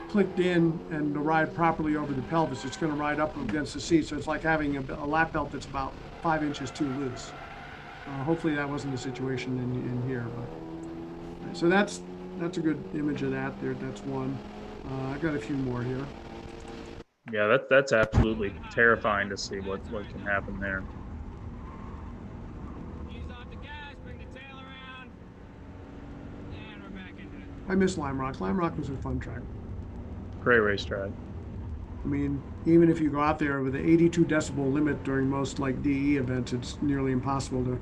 Speaker 1: clicked in and to ride properly over the pelvis. It's going to ride up against the seat, so it's like having a lap belt that's about 5 inches too loose. Hopefully that wasn't the situation in here, but so that's a good image of that there. That's one. I've got a few more here.
Speaker 2: Yeah, that's absolutely terrifying to see what can happen there.
Speaker 1: I miss Lime Rock. Lime Rock was a fun track.
Speaker 2: Great racetrack.
Speaker 1: I mean, even if you go out there with the 82 decibel limit during most like DE events, it's nearly impossible to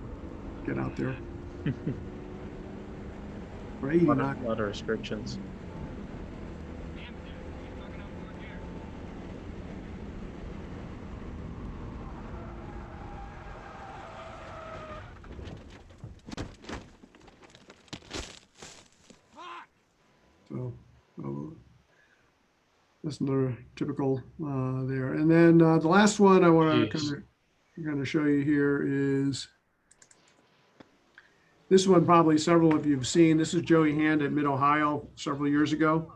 Speaker 1: get out there. Or 80
Speaker 2: A
Speaker 1: knock.
Speaker 2: lot of restrictions.
Speaker 1: So that's another typical there. And then the last one I want to kind of show you here is this one. Probably several of you have seen. This is Joey Hand at Mid-Ohio several years ago.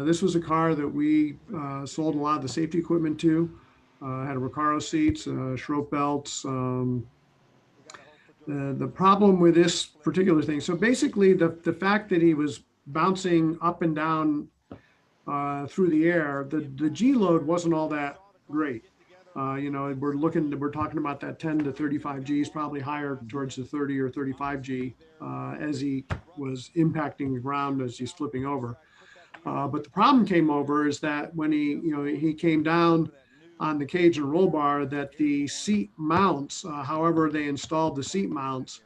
Speaker 1: This was a car that we sold a lot of the safety equipment to. Had a Recaro seats, Schroep belts. The problem with this particular thing, so basically the fact that he was bouncing up and down through the air, the G load wasn't all that great. You know, we're talking about that 10 to 35 Gs, probably higher towards the 30 or 35 G as he was impacting the ground as he's flipping over. But the problem came over is that when he came down on the cage and roll bar, that the seat mounts, however they installed the seat mounts,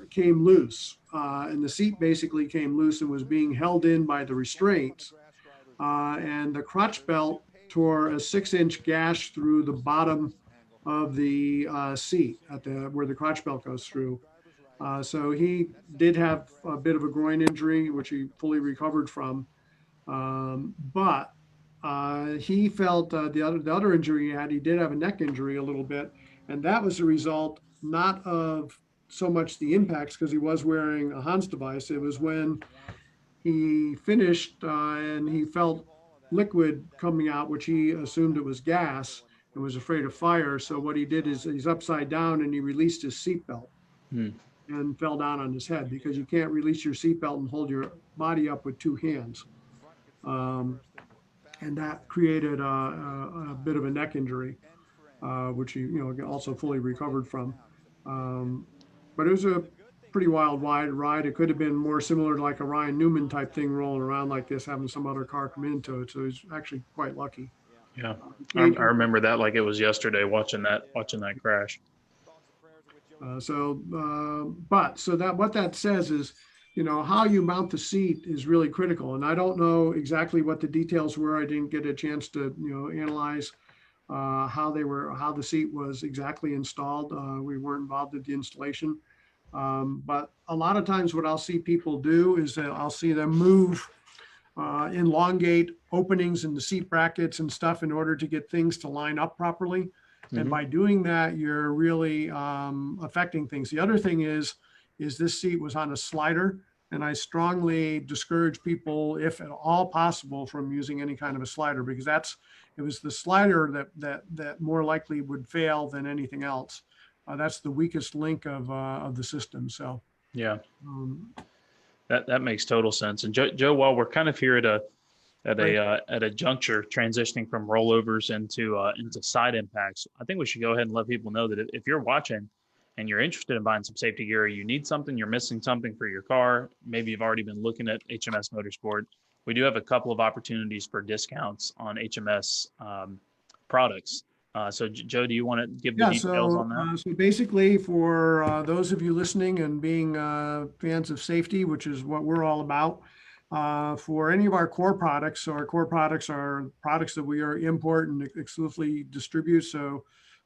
Speaker 1: came loose, and the seat basically came loose and was being held in by the restraints, and the crotch belt tore a 6-inch gash through the bottom of the seat at where the crotch belt goes through. So he did have a bit of a groin injury, which he fully recovered from, but he felt the other injury he had. He did have a neck injury a little bit, and that was a result not of so much the impacts, because he was wearing a Hans device. It was when he finished and he felt liquid coming out, which he assumed it was gas and was afraid of fire. So what he did is he's upside down and he released his seatbelt and fell down on his head, because you can't release your seatbelt and hold your body up with two hands. And that created a bit of a neck injury, which he also fully recovered from. But it was a pretty wild ride. It could have been more similar to like a Ryan Newman type thing, rolling around like this, having some other car come into it. So he's actually quite lucky.
Speaker 2: Yeah, I remember that like it was yesterday, watching that crash.
Speaker 1: So what that says is, how you mount the seat is really critical. And I don't know exactly what the details were. I didn't get a chance to, analyze how the seat was exactly installed. We weren't involved in the installation. But a lot of times what I'll see people do is that I'll see them move, elongate openings in the seat brackets and stuff in order to get things to line up properly. And by doing that, you're really affecting things. The other thing is this seat was on a slider, and I strongly discourage people, if at all possible, from using any kind of a slider, because it was the slider that more likely would fail than anything else. That's the weakest link of the system. So
Speaker 2: yeah, that makes total sense. And Joe, while we're kind of here at a juncture, transitioning from rollovers into side impacts, I think we should go ahead and let people know that if you're watching and you're interested in buying some safety gear, you need something, you're missing something for your car, maybe you've already been looking at HMS Motorsport, we do have a couple of opportunities for discounts on HMS products. So Joe, do you want to give the details on that?
Speaker 1: So basically, for those of you listening and being fans of safety, which is what we're all about, for any of our core products, so our core products are products that we are import and exclusively distribute. So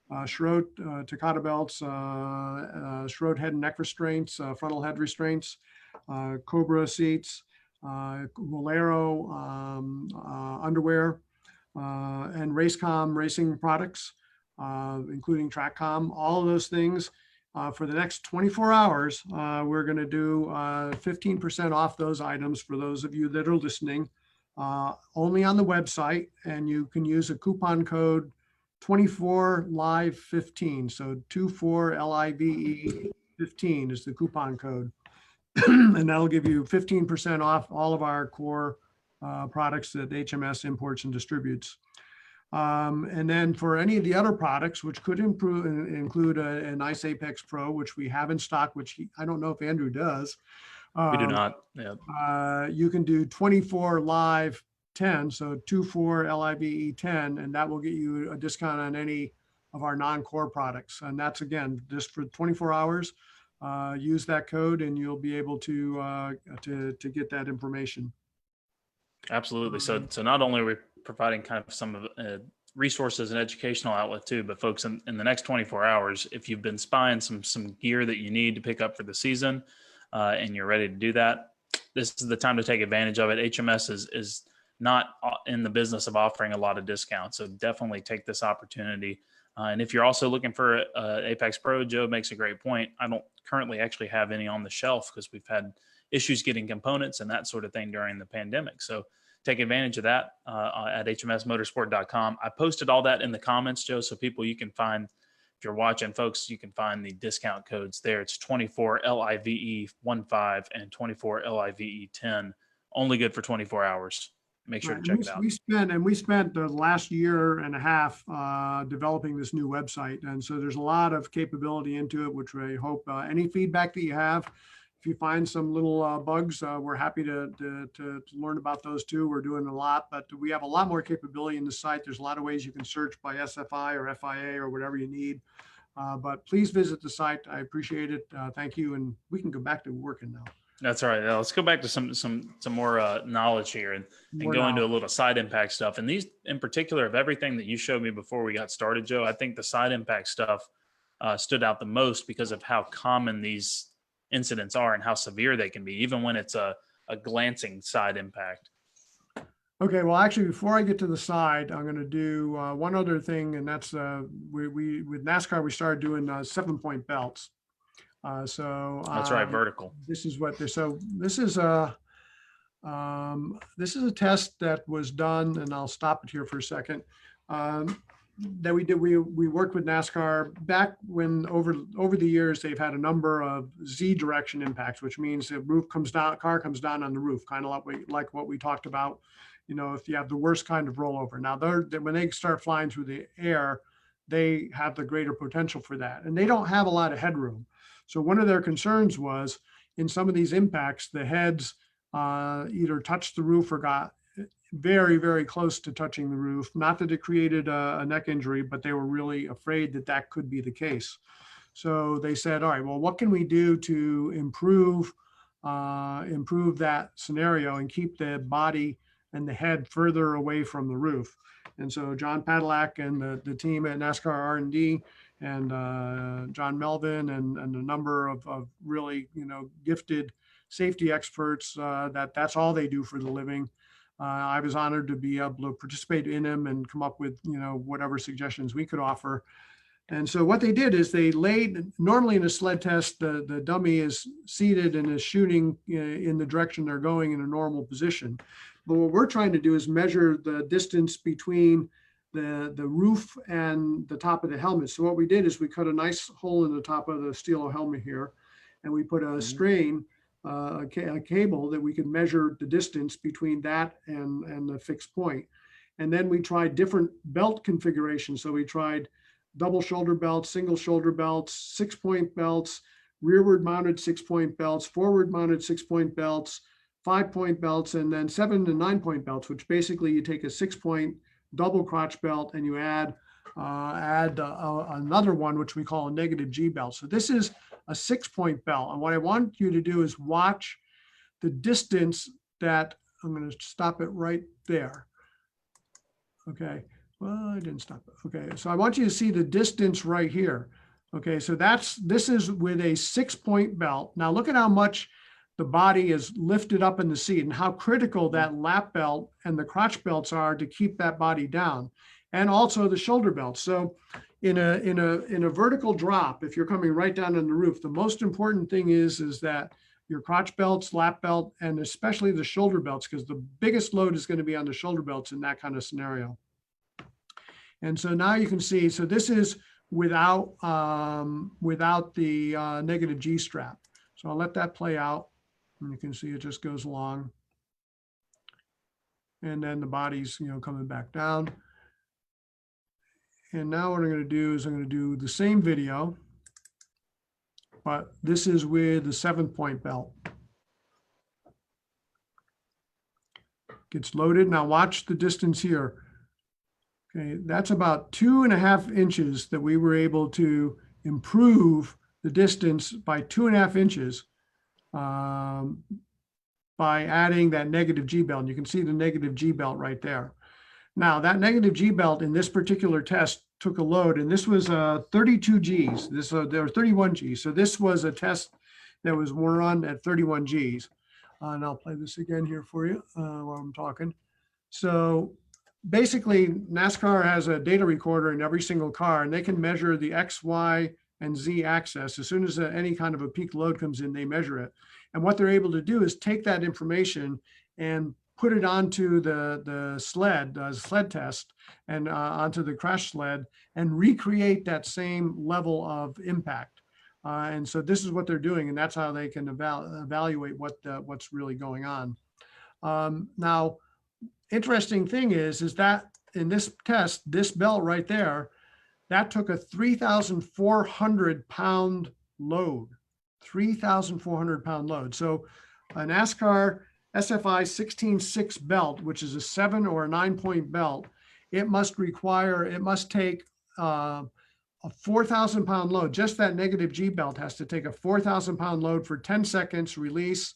Speaker 1: Schroet, Takata belts, Schroet head and neck restraints, frontal head restraints, Cobra seats, Rolero underwear, and Racecom racing products, including TrackCom, all of those things. For the next 24 hours, we're going to do 15% off those items for those of you that are listening, only on the website, and you can use a coupon code 24live15. So 24LIVE 15 is the coupon code. And that'll give you 15% off all of our core products that HMS imports and distributes. And then for any of the other products, which could include a nice Apex Pro, which we have in stock, which I don't know if Andrew does.
Speaker 2: We do not. Yeah.
Speaker 1: You can do 24 live 10, so 24 LIVE 10, and that will get you a discount on any of our non-core products. And that's, again, just for 24 hours. Use that code and you'll be able to get that information.
Speaker 2: Absolutely. So not only are we providing kind of some of resources and educational outlet too, but folks, in the next 24 hours, if you've been spying some gear that you need to pick up for the season and you're ready to do that, this is the time to take advantage of it. HMS is not in the business of offering a lot of discounts. So definitely take this opportunity. And if you're also looking for Apex Pro, Joe makes a great point. I don't currently actually have any on the shelf because we've had issues getting components and that sort of thing during the pandemic. So take advantage of that at hmsmotorsport.com. I posted all that in the comments, Joe, so people, you can find, if you're watching, folks, you can find the discount codes there. It's 24 LIVE 15 and 24 LIVE 10, only good for 24 hours. Make sure to check it out.
Speaker 1: We spent the last year and a half developing this new website. And so there's a lot of capability into it, which I hope any feedback that you have, if you find some little bugs, we're happy to learn about those too. We're doing a lot, but we have a lot more capability in the site. There's a lot of ways you can search by SFI or FIA or whatever you need. But please visit the site. I appreciate it. Thank you. And we can go back to working now.
Speaker 2: That's all right. Now let's go back to some more knowledge here and go into a little side impact stuff. And these in particular, of everything that you showed me before we got started, Joe, I think the side impact stuff stood out the most because of how common these incidents are and how severe they can be, even when it's a glancing side impact.
Speaker 1: Okay, well, actually, before I get to the side, I'm going to do one other thing, and that's we with NASCAR we started doing 7-point belts. So
Speaker 2: that's right, vertical.
Speaker 1: This is what this. So this is a test that was done, and I'll stop it here for a second. That we did. We worked with NASCAR back when over the years they've had a number of Z direction impacts, which means the roof comes down, car comes down on the roof, kind of like what we talked about. You know, if you have the worst kind of rollover. Now when they start flying through the air, they have the greater potential for that, and they don't have a lot of headroom. So one of their concerns was in some of these impacts, the heads either touched the roof or got very, very close to touching the roof. Not that it created a neck injury, but they were really afraid that that could be the case. So they said, all right, well, what can we do to improve that scenario and keep the body and the head further away from the roof? And so John Padillac and the team at NASCAR R&D and John Melvin and a number of really, gifted safety experts that's all they do for the living. I was honored to be able to participate in them and come up with, whatever suggestions we could offer. And so what they did is they laid, normally in a sled test, the dummy is seated and is shooting in the direction they're going in a normal position. But what we're trying to do is measure the distance between the roof and the top of the helmet. So what we did is we cut a nice hole in the top of the steel helmet here, and we put a strain, a cable that we could measure the distance between that and the fixed point. And then we tried different belt configurations. So we tried double shoulder belts, single shoulder belts, 6-point belts, rearward mounted 6-point belts, forward mounted 6-point belts, 5-point belts, and then 7 and 9-point belts, which basically you take a 6-point double crotch belt and you add another one, which we call a negative G belt. So this is a 6-point belt. And what I want you to do is watch the distance that I'm going to stop it right there. Okay. Well, I didn't stop it. Okay. So I want you to see the distance right here. Okay. So this is with a 6-point belt. Now look at how much the body is lifted up in the seat and how critical that lap belt and the crotch belts are to keep that body down, and also the shoulder belts. So in a vertical drop, if you're coming right down on the roof, the most important thing is that your crotch belts, lap belt, and especially the shoulder belts, because the biggest load is going to be on the shoulder belts in that kind of scenario. And so now you can see, so this is without the negative G strap. So I'll let that play out. And you can see it just goes along. And then the body's, coming back down. And now what I'm going to do is I'm going to do the same video, but this is with the 7-point belt. Gets loaded. Now watch the distance here. Okay, that's about 2.5 inches that we were able to improve the distance by 2.5 inches by adding that negative G belt. And you can see the negative G belt right there. Now that negative G belt in this particular test took a load, and this was 32 Gs. There were 31 Gs. So this was a test that was run at 31 Gs. And I'll play this again here for you while I'm talking. So basically, NASCAR has a data recorder in every single car, and they can measure the X, Y, and Z axis. As soon as any kind of a peak load comes in, they measure it. And what they're able to do is take that information and put it onto the sled test and onto the crash sled and recreate that same level of impact. And so this is what they're doing, and that's how they can evaluate what's really going on. Now, interesting thing is that in this test, this belt right there, that took a 3,400 pound load, 3,400 pound load. So a NASCAR SFI 16.6 belt, which is a 7 or a 9-point belt, it must take a 4,000 pound load. Just that negative G belt has to take a 4,000 pound load for 10 seconds, release,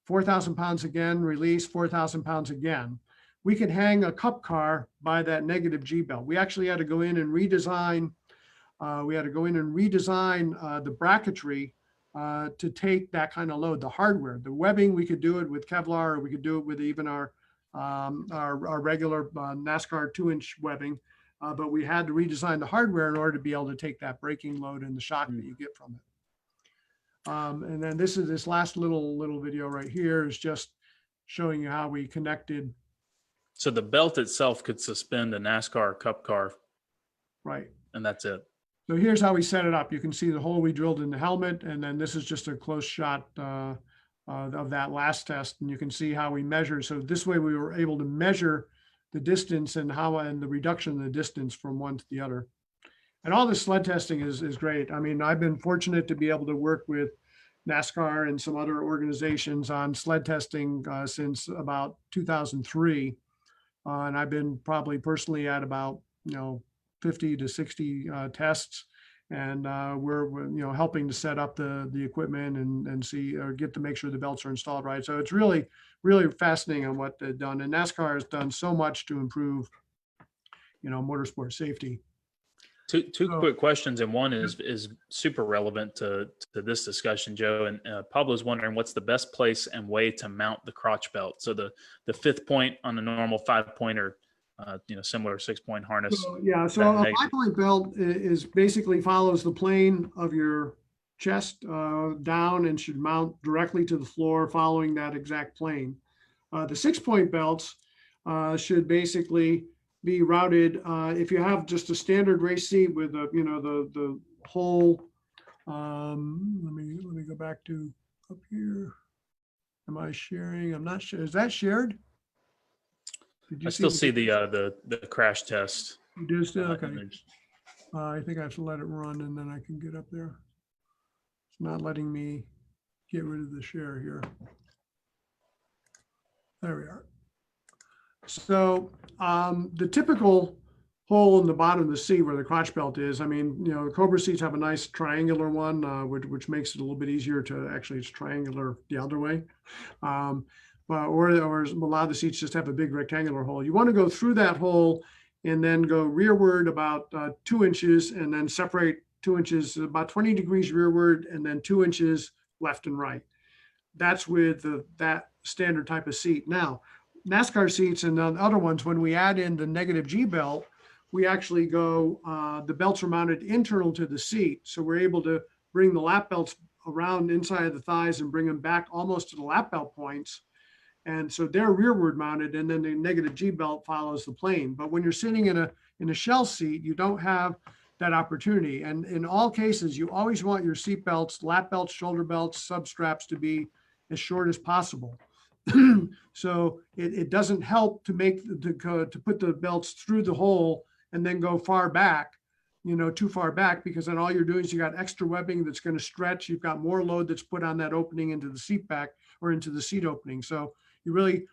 Speaker 1: 4,000 pounds again, release, 4,000 pounds again. We could hang a cup car by that negative G belt. We actually had to go in and redesign. The bracketry to take that kind of load. The hardware, the webbing, we could do it with Kevlar, or we could do it with even our regular NASCAR 2-inch webbing. But we had to redesign the hardware in order to be able to take that braking load and the shock that you get from it. And then this last little video right here is just showing you how we connected.
Speaker 2: So the belt itself could suspend a NASCAR Cup car.
Speaker 1: Right.
Speaker 2: And that's it.
Speaker 1: So here's how we set it up. You can see the hole we drilled in the helmet, and then this is just a close shot of that last test. And you can see how we measure. So this way we were able to measure the distance and the reduction of the distance from one to the other. And all this sled testing is great. I mean, I've been fortunate to be able to work with NASCAR and some other organizations on sled testing since about 2003. And I've been probably personally at about, 50 to 60 tests. And we're helping to set up the equipment and see or get to make sure the belts are installed right. So it's really, really fascinating on what they've done. And NASCAR has done so much to improve, motorsport safety.
Speaker 2: Two quick questions, and one is super relevant to this discussion, Joe. And Pablo's wondering what's the best place and way to mount the crotch belt. So the 5th point on a normal 5-pointer, similar 6-point harness.
Speaker 1: So a 5-point belt is basically follows the plane of your chest down and should mount directly to the floor following that exact plane. The 6-point belts should basically be routed if you have just a standard race seat with the whole. Let me go back to up here. Am I sharing? I'm not sure. Is that shared?
Speaker 2: I still see the crash test.
Speaker 1: You do still? Okay.
Speaker 2: Image.
Speaker 1: I think I have to let it run and then I can get up there. It's not letting me get rid of the share here. There we are. So the typical hole in the bottom of the seat where the crotch belt is, I mean, Cobra seats have a nice triangular one, which makes it a little bit easier to actually, it's triangular the other way. Or a lot of the seats just have a big rectangular hole. You want to go through that hole and then go rearward about 2 inches and then separate 2 inches, about 20 degrees rearward, and then 2 inches left and right. that's with that standard type of seat. Now, NASCAR seats and the other ones, when we add in the negative G belt, we actually go, the belts are mounted internal to the seat. So we're able to bring the lap belts around inside of the thighs and bring them back almost to the lap belt points. And so they're rearward mounted, and then the negative G belt follows the plane. But when you're sitting in a shell seat, you don't have that opportunity. And in all cases, you always want your seat belts, lap belts, shoulder belts, sub straps to be as short as possible. So it doesn't help to put the belts through the hole and then go far back, too far back, because then all you're doing is you got extra webbing that's going to stretch. You've got more load that's put on that opening into the seat back or into the seat opening. So you really,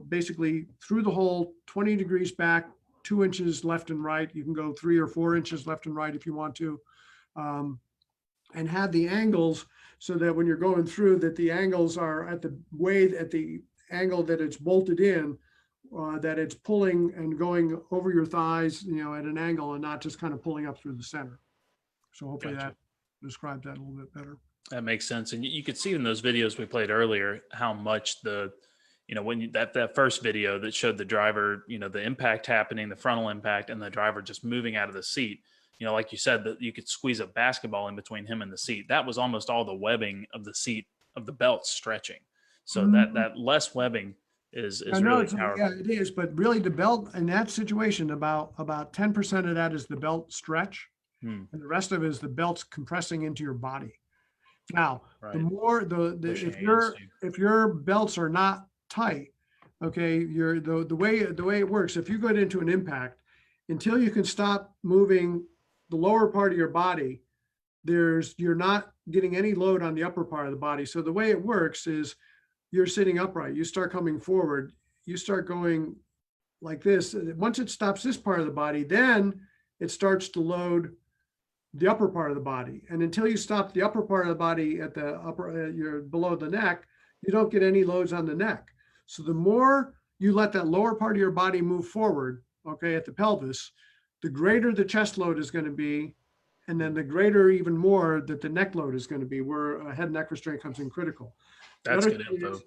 Speaker 1: basically through the hole, 20 degrees back, 2 inches left and right. You can go 3 or 4 inches left and right if you want to, and have the angles so that when you're going through, that the angles are at the angle that it's bolted in, that it's pulling and going over your thighs, at an angle, and not just kind of pulling up through the center. So hopefully
Speaker 2: Gotcha.
Speaker 1: that describes that a little bit better.
Speaker 2: That makes sense. And you could see in those videos we played earlier how much when that first video that showed the driver, the impact happening, the frontal impact, and the driver just moving out of the seat, like you said, that you could squeeze a basketball in between him and the seat. That was almost all the webbing of the seat of the belt stretching. So that less webbing is really powerful.
Speaker 1: Yeah, it is. But really the belt in that situation, about 10% of that is the belt stretch. And the rest of it is the belts compressing into your body. Now,
Speaker 2: Right.
Speaker 1: the more if your belts are not tight, okay, the way it works, if you go into an impact, until you can stop moving the lower part of your body, you're not getting any load on the upper part of the body. So the way it works is you're sitting upright, you start coming forward, you start going like this. Once it stops this part of the body, then it starts to load the upper part of the body. And until you stop the upper part of the body at the upper, you're below the neck, you don't get any loads on the neck. So the more you let that lower part of your body move forward, okay, at the pelvis, the greater the chest load is going to be. And then the greater even more that the neck load is going to be, where a head and neck restraint comes in critical.
Speaker 2: That's good info.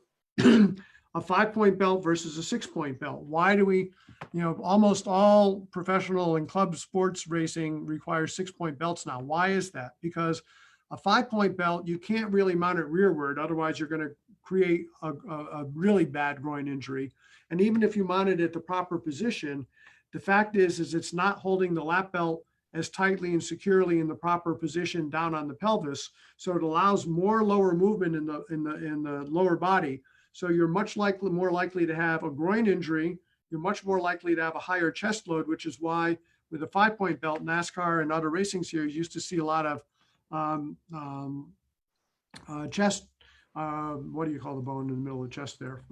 Speaker 1: A 5-point belt versus a 6-point belt. Why do we, almost all professional and club sports racing requires 6-point belts now. Why is that? Because a 5-point belt, you can't really mount it rearward. Otherwise, you're going to create a really bad groin injury. And even if you mount it at the proper position, the fact is it's not holding the lap belt as tightly and securely in the proper position down on the pelvis. So it allows more lower movement in the lower body. So you're more likely to have a groin injury. You're much more likely to have a higher chest load, which is why with a 5-point belt, NASCAR and other racing series used to see a lot of chest. What do you call the bone in the middle of the chest there?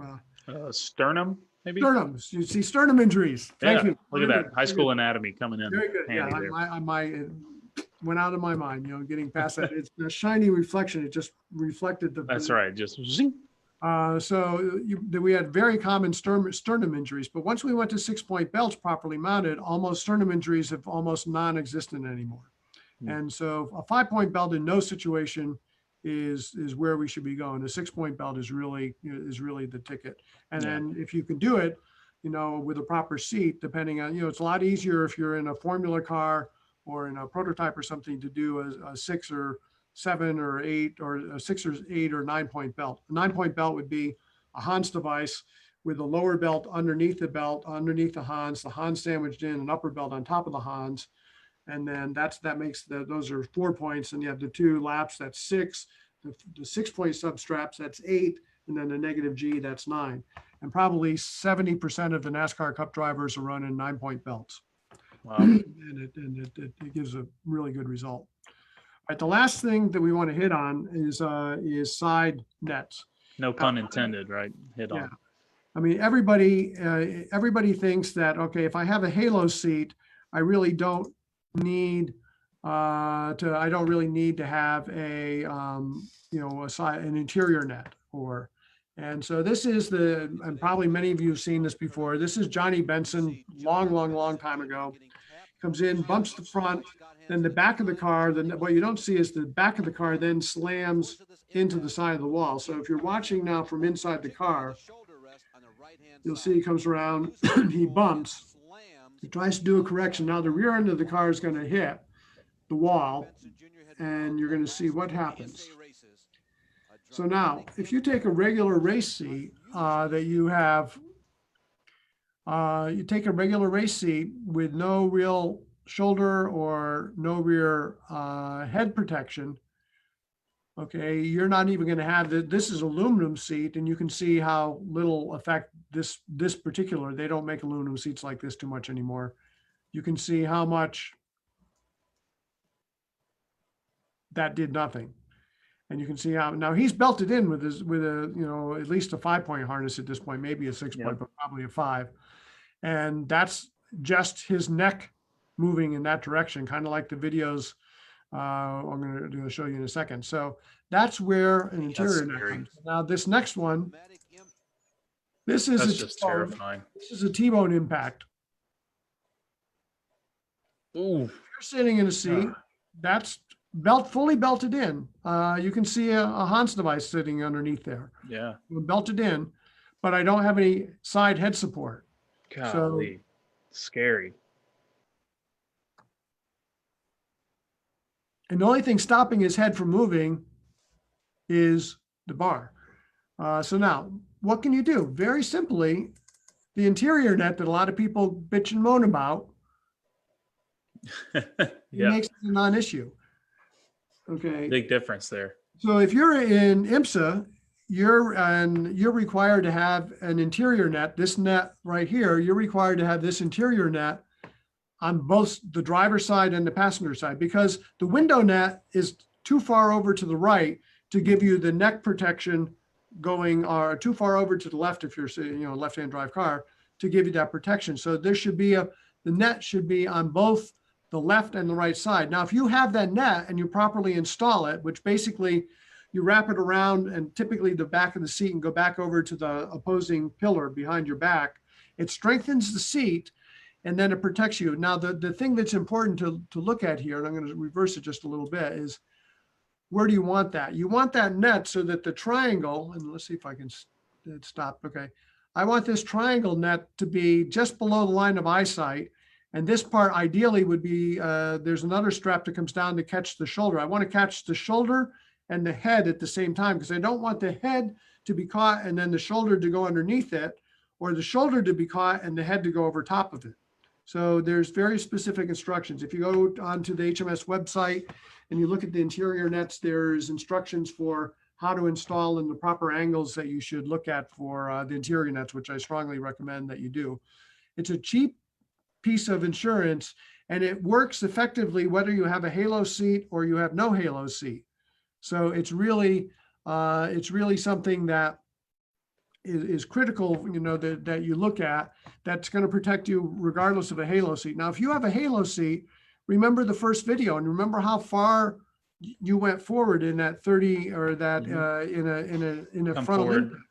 Speaker 2: Sternum, maybe?
Speaker 1: Sternum. You see sternum injuries. Thank you.
Speaker 2: Look at that. High school anatomy coming in.
Speaker 1: Very good. Yeah, it went out of my mind, getting past that. It's a shiny reflection. It just reflected the.
Speaker 2: That's right. Just zing.
Speaker 1: We had very common sternum injuries, but once we went to 6-point belts properly mounted, almost sternum injuries have almost non-existent anymore. And so a 5-point belt in no situation is where we should be going. A 6-point belt is really the ticket. And then if you can do it, with a proper seat, depending on, it's a lot easier if you're in a formula car or in a prototype or something to do a 6 or 7 or 8 or a 6 or 8 or 9-point belt. A 9-point belt would be a Hans device with a lower belt underneath the belt, underneath the Hans sandwiched in, an upper belt on top of the Hans. And then that makes those are 4 points. And you have the 2 laps, that's 6, the 6-point substraps, that's 8. And then the negative G, that's 9. And probably 70% of the NASCAR Cup drivers are running 9-point belts.
Speaker 2: Wow.
Speaker 1: And it gives a really good result. All right, the last thing that we want to hit on is side nets.
Speaker 2: No pun intended, right? Hit on.
Speaker 1: I mean, everybody thinks that, okay, if I have a halo seat, I really don't need I don't really need to have an interior net and so this is and probably many of you have seen this before. This is Johnny Benson, long time ago. comes in, bumps the front, then the back of the car, then what you don't see is the back of the car then slams into the side of the wall. So if you're watching now from inside the car, you'll see he comes around, he bumps, he tries to do a correction. Now the rear end of the car is going to hit the wall, and you're going to see what happens. So now, if you take a regular race seat that you have, you take a regular race seat with no real shoulder or no rear head protection, okay, you're not even going to have this is aluminum seat, and you can see how little effect this particular, they don't make aluminum seats like this too much anymore. You can see how much that did nothing. And you can see how now he's belted in with a you know, at least a 5-point harness at this point, maybe a 6-point, but probably a 5. And that's just his neck moving in that direction, kind of like the videos I'm going to show you in a second. So that's where an interior neck comes. Now this next one, this is
Speaker 2: just terrifying.
Speaker 1: This is a T-bone impact.
Speaker 2: Ooh.
Speaker 1: If you're sitting in a seat, that's fully belted in. You can see a Hans device sitting underneath there.
Speaker 2: Yeah.
Speaker 1: Belted in, but I don't have any side head support.
Speaker 2: Golly, scary.
Speaker 1: And the only thing stopping his head from moving is the bar. So now, what can you do? Very simply, the interior net that a lot of people bitch and moan about, makes it a non-issue. Okay.
Speaker 2: Big difference there.
Speaker 1: So if you're in IMSA, you're required to have an interior net, this net right here, you're required to have this interior net on both the driver's side and the passenger side, because the window net is too far over to the right to give you the neck protection going, or too far over to the left if you're, you know, left-hand drive car, to give you that protection. So there should be the net should be on both the left and the right side. Now, if you have that net and you properly install it, which basically you wrap it around and typically the back of the seat and go back over to the opposing pillar behind your back, it strengthens the seat and then it protects you. Now, the thing that's important to look at here, and I'm going to reverse it just a little bit, is where do you want that? You want that net so that the triangle, and let's see if I can stop. Okay. I want this triangle net to be just below the line of eyesight. And this part ideally would be, there's another strap that comes down to catch the shoulder. I want to catch the shoulder and the head at the same time, because I don't want the head to be caught and then the shoulder to go underneath it, or the shoulder to be caught and the head to go over top of it. So there's very specific instructions. If you go onto the HMS website and you look at the interior nets, there's instructions for how to install in the proper angles that you should look at for the interior nets, which I strongly recommend that you do. It's a cheap piece of insurance, and it works effectively whether you have a halo seat or you have no halo seat. So it's really something that is critical, you know, that you look at, that's going to protect you regardless of a halo seat. Now, if you have a halo seat, remember the first video and remember how far you went forward in that 30 or that in a frontal impact.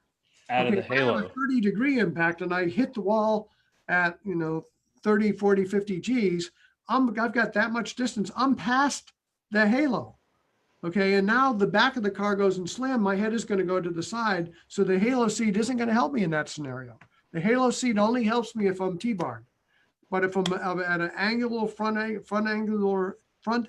Speaker 2: Out of the halo.
Speaker 1: I have a 30-degree impact and I hit the wall at, you know, 30, 40, 50 Gs, I've got that much distance. I'm past the halo. Okay, and now the back of the car goes and slam, my head is going to go to the side. So the halo seat isn't going to help me in that scenario. The halo seat only helps me if I'm T-barred. But if I'm at an angular front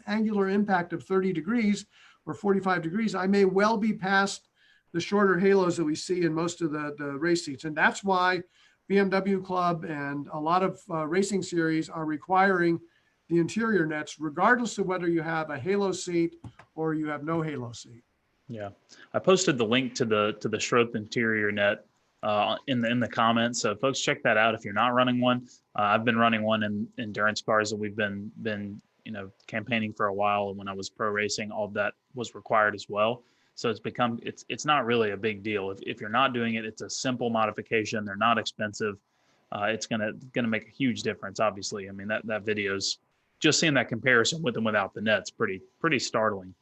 Speaker 1: angular impact of 30 degrees or 45 degrees, I may well be past the shorter halos that we see in most of the race seats. And that's why BMW Club and a lot of racing series are requiring the interior nets, regardless of whether you have a halo seat or you have no halo seat.
Speaker 2: Yeah, I posted the link to the Schroth interior net in the comments. So folks, check that out if you're not running one. I've been running one in endurance cars that we've been you know, campaigning for a while, and when I was pro racing, all of that was required as well. So it's not really a big deal. If you're not doing it, it's a simple modification. They're not expensive. It's gonna make a huge difference. Obviously, I mean that video's just seeing that comparison with and without the net's pretty startling.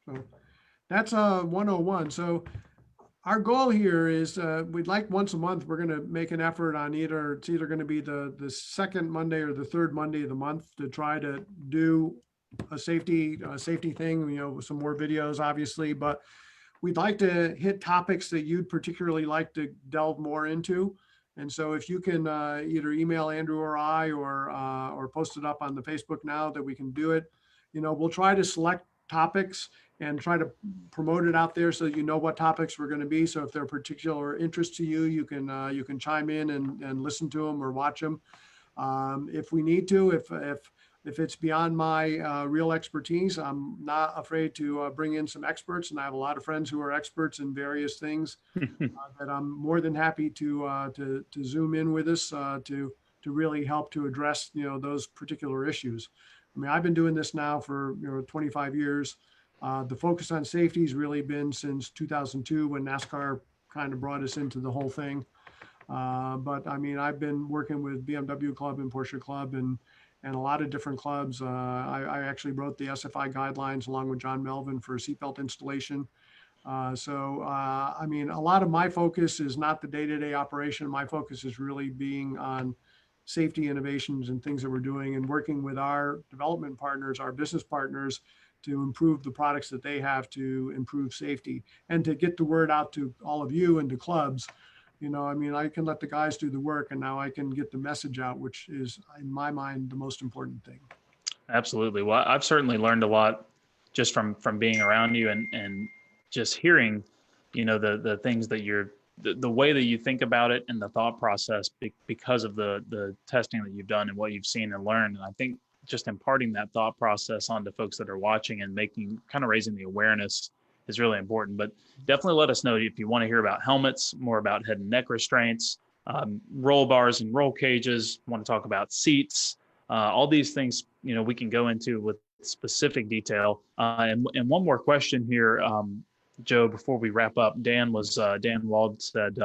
Speaker 1: So that's 101. So our goal here is we'd like once a month, we're going to make an effort on it's either going to be the second Monday or the third Monday of the month to try to do a safety thing, with some more videos, obviously, but we'd like to hit topics that you'd particularly like to delve more into. And so if you can either email Andrew or I, or post it up on the Facebook now that we can do it, we'll try to select topics and try to promote it out there so that you know what topics we're going to be. So if they're of particular interest to you, you can chime in and listen to them or watch them. If we need to, if it's beyond my real expertise, I'm not afraid to bring in some experts, and I have a lot of friends who are experts in various things that I'm more than happy to zoom in with us to really help to address those particular issues. I mean, I've been doing this now for 25 years. The focus on safety has really been since 2002 when NASCAR kind of brought us into the whole thing. But I mean, I've been working with BMW Club and Porsche Club and a lot of different clubs. I actually wrote the SFI guidelines along with John Melvin for seatbelt installation. I mean, a lot of my focus is not the day-to-day operation. My focus is really being on safety innovations and things that we're doing and working with our development partners, our business partners, to improve the products that they have to improve safety and to get the word out to all of you and to clubs. I mean, I can let the guys do the work and now I can get the message out, which is, in my mind, the most important thing.
Speaker 2: Absolutely. Well, I've certainly learned a lot just from being around you and just hearing, the things that the way that you think about it and the thought process because of the testing that you've done and what you've seen and learned. And I think just imparting that thought process onto folks that are watching and raising the awareness is really important. But definitely let us know if you want to hear about helmets, more about head and neck restraints, roll bars and roll cages, want to talk about seats, all these things, we can go into with specific detail. And one more question here, Joe, before we wrap up. Dan Wald said,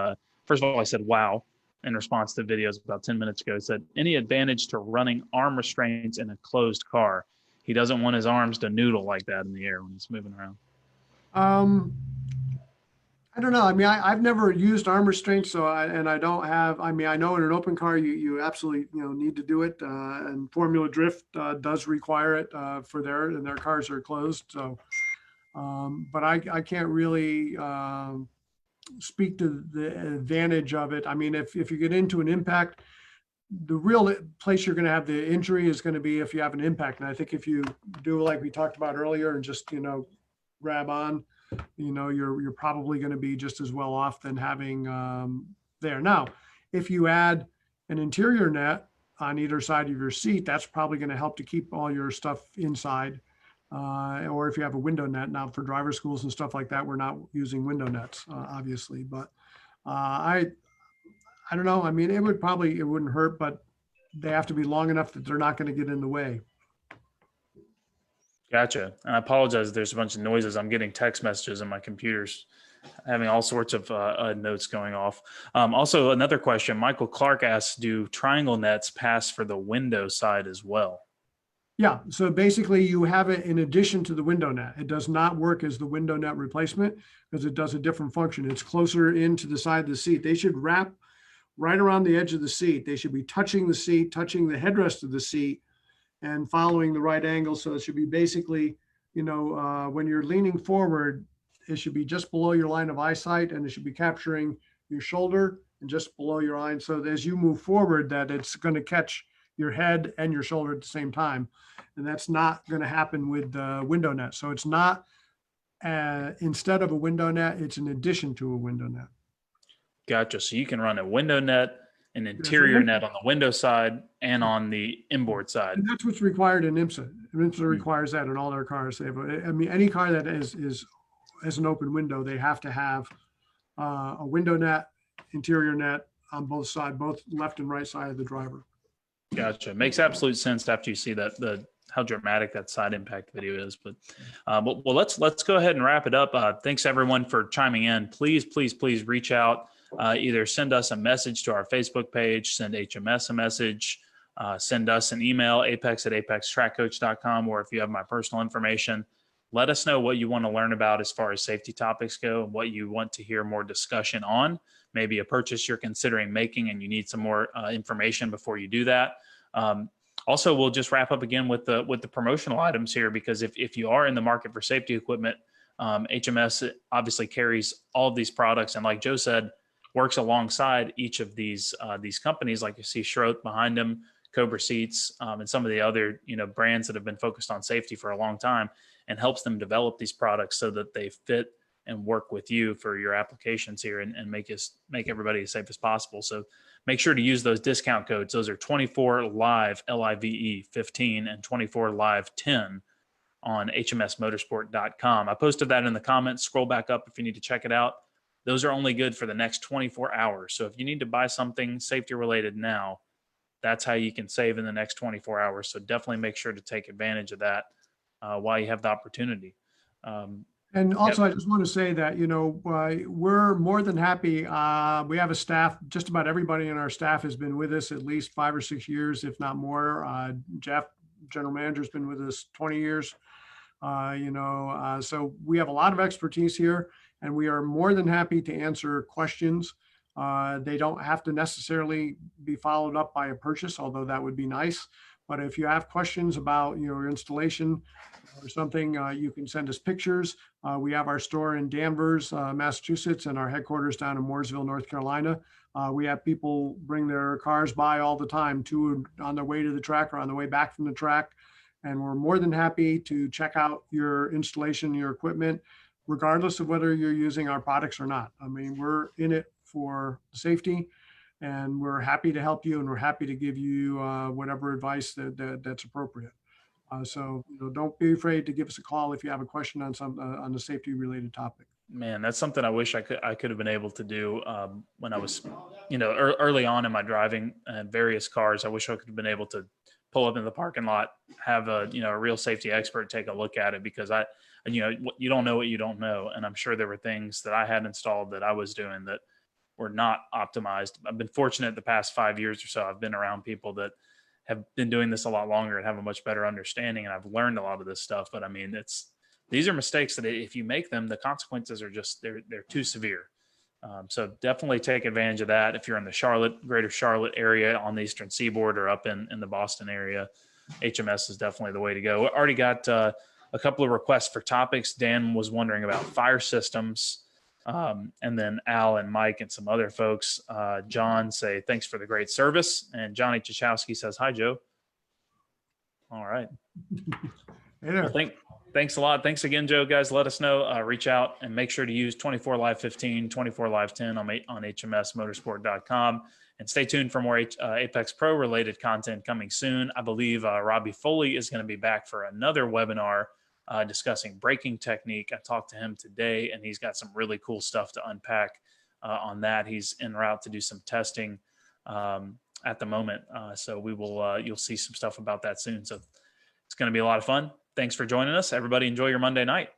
Speaker 2: first of all, I said, wow, in response to videos about 10 minutes ago. He said, any advantage to running arm restraints in a closed car? He doesn't want his arms to noodle like that in the air when he's moving around.
Speaker 1: I don't know. I mean, I've never used arm restraints, so I don't have. I mean, I know in an open car you absolutely need to do it, and Formula Drift does require it for their cars are closed. So, but I can't really speak to the advantage of it. I mean, if you get into an impact, the real place you're going to have the injury is going to be if you have an impact. And I think if you do like we talked about earlier and just grab on, you're probably going to be just as well off than having there. Now, if you add an interior net on either side of your seat, that's probably going to help to keep all your stuff inside. Or if you have a window net. Now for driver schools and stuff like that, we're not using window nets, obviously, but I don't know. I mean, it wouldn't hurt, but they have to be long enough that they're not going to get in the way.
Speaker 2: Gotcha. And I apologize. There's a bunch of noises. I'm getting text messages and my computer's having all sorts of notes going off. Also, another question, Michael Clark asks, do triangle nets pass for the window side as well?
Speaker 1: Yeah. So basically you have it in addition to the window net. It does not work as the window net replacement because it does a different function. It's closer into the side of the seat. They should wrap right around the edge of the seat. They should be touching the seat, touching the headrest of the seat, and following the right angle. So it should be basically, when you're leaning forward, it should be just below your line of eyesight, and it should be capturing your shoulder and just below your eye. So that as you move forward, that it's going to catch your head and your shoulder at the same time. And that's not going to happen with the window net. So it's not instead of a window net, it's in addition to a window net.
Speaker 2: Gotcha. So you can run a window net, an interior net on the window side and on the inboard side.
Speaker 1: And that's what's required in IMSA. IMSA requires that in all their cars. They have, I mean, any car that is as an open window, they have to have a window net, interior net on both sides, both left and right side of the driver.
Speaker 2: Gotcha. Makes absolute sense after you see that how dramatic that side impact video is. But well, let's go ahead and wrap it up. Thanks everyone for chiming in. Please reach out. Either send us a message to our Facebook page, send HMS a message, send us an email, apex@apextrackcoach.com, or if you have my personal information, Let us know what you want to learn about as far as safety topics go and what you want to hear more discussion on. Maybe a purchase you're considering making and you need some more information before you do that. Also, we'll just wrap up again with the promotional items here, because if you are in the market for safety equipment, HMS obviously carries all of these products, and like Joe said, works alongside each of these companies. Like you see Schroth behind them, Cobra Seats, and some of the other brands that have been focused on safety for a long time, and helps them develop these products so that they fit and work with you for your applications here and make everybody as safe as possible. So make sure to use those discount codes. Those are 24 live LIVE 15 and 24 live 10 on hmsmotorsport.com. I posted that in the comments. Scroll back up if you need to check it out. Those are only good for the next 24 hours. So if you need to buy something safety related now, that's how you can save in the next 24 hours. So definitely make sure to take advantage of that while you have the opportunity.
Speaker 1: And also, I just want to say that, we're more than happy. We have a staff, just about everybody in our staff has been with us at least 5 or 6 years, if not more. Jeff, general manager, has been with us 20 years. So we have a lot of expertise here, and we are more than happy to answer questions. They don't have to necessarily be followed up by a purchase, although that would be nice. But if you have questions about your installation or something, you can send us pictures. We have our store in Danvers, Massachusetts, and our headquarters down in Mooresville, North Carolina. We have people bring their cars by all the time, on their way to the track or on the way back from the track. And we're more than happy to check out your installation, your equipment, regardless of whether you're using our products or not. I mean, we're in it for safety, and we're happy to help you, and we're happy to give you whatever advice that's appropriate. So don't be afraid to give us a call if you have a question on a safety related topic.
Speaker 2: Man, that's something I wish I could have been able to do when I was, early on in my driving and various cars. I wish I could have been able to pull up in the parking lot, have a real safety expert take a look at it, because you don't know what you don't know, and I'm sure there were things that I had installed that I was doing that were not optimized. I've been fortunate the past 5 years or so. I've been around people that have been doing this a lot longer and have a much better understanding, and I've learned a lot of this stuff. But I mean, these are mistakes that if you make them, the consequences are just they're too severe. So definitely take advantage of that if you're in the greater Charlotte area on the Eastern Seaboard, or up in the Boston area. HMS is definitely the way to go. We already got a couple of requests for topics. Dan was wondering about fire systems, and then Al and Mike and some other folks. John say thanks for the great service, and Johnny Chachowski says hi, Joe. All right.
Speaker 1: Hey there.
Speaker 2: Well, thanks a lot. Thanks again, Joe. Guys, let us know. Reach out and make sure to use 24 live 15, 24 live 10 on hmsmotorsport.com. And stay tuned for more Apex Pro related content coming soon. I believe Robbie Foley is going to be back for another webinar discussing braking technique. I talked to him today, and he's got some really cool stuff to unpack on that. He's en route to do some testing at the moment. So you'll see some stuff about that soon. So it's going to be a lot of fun. Thanks for joining us. Everybody enjoy your Monday night.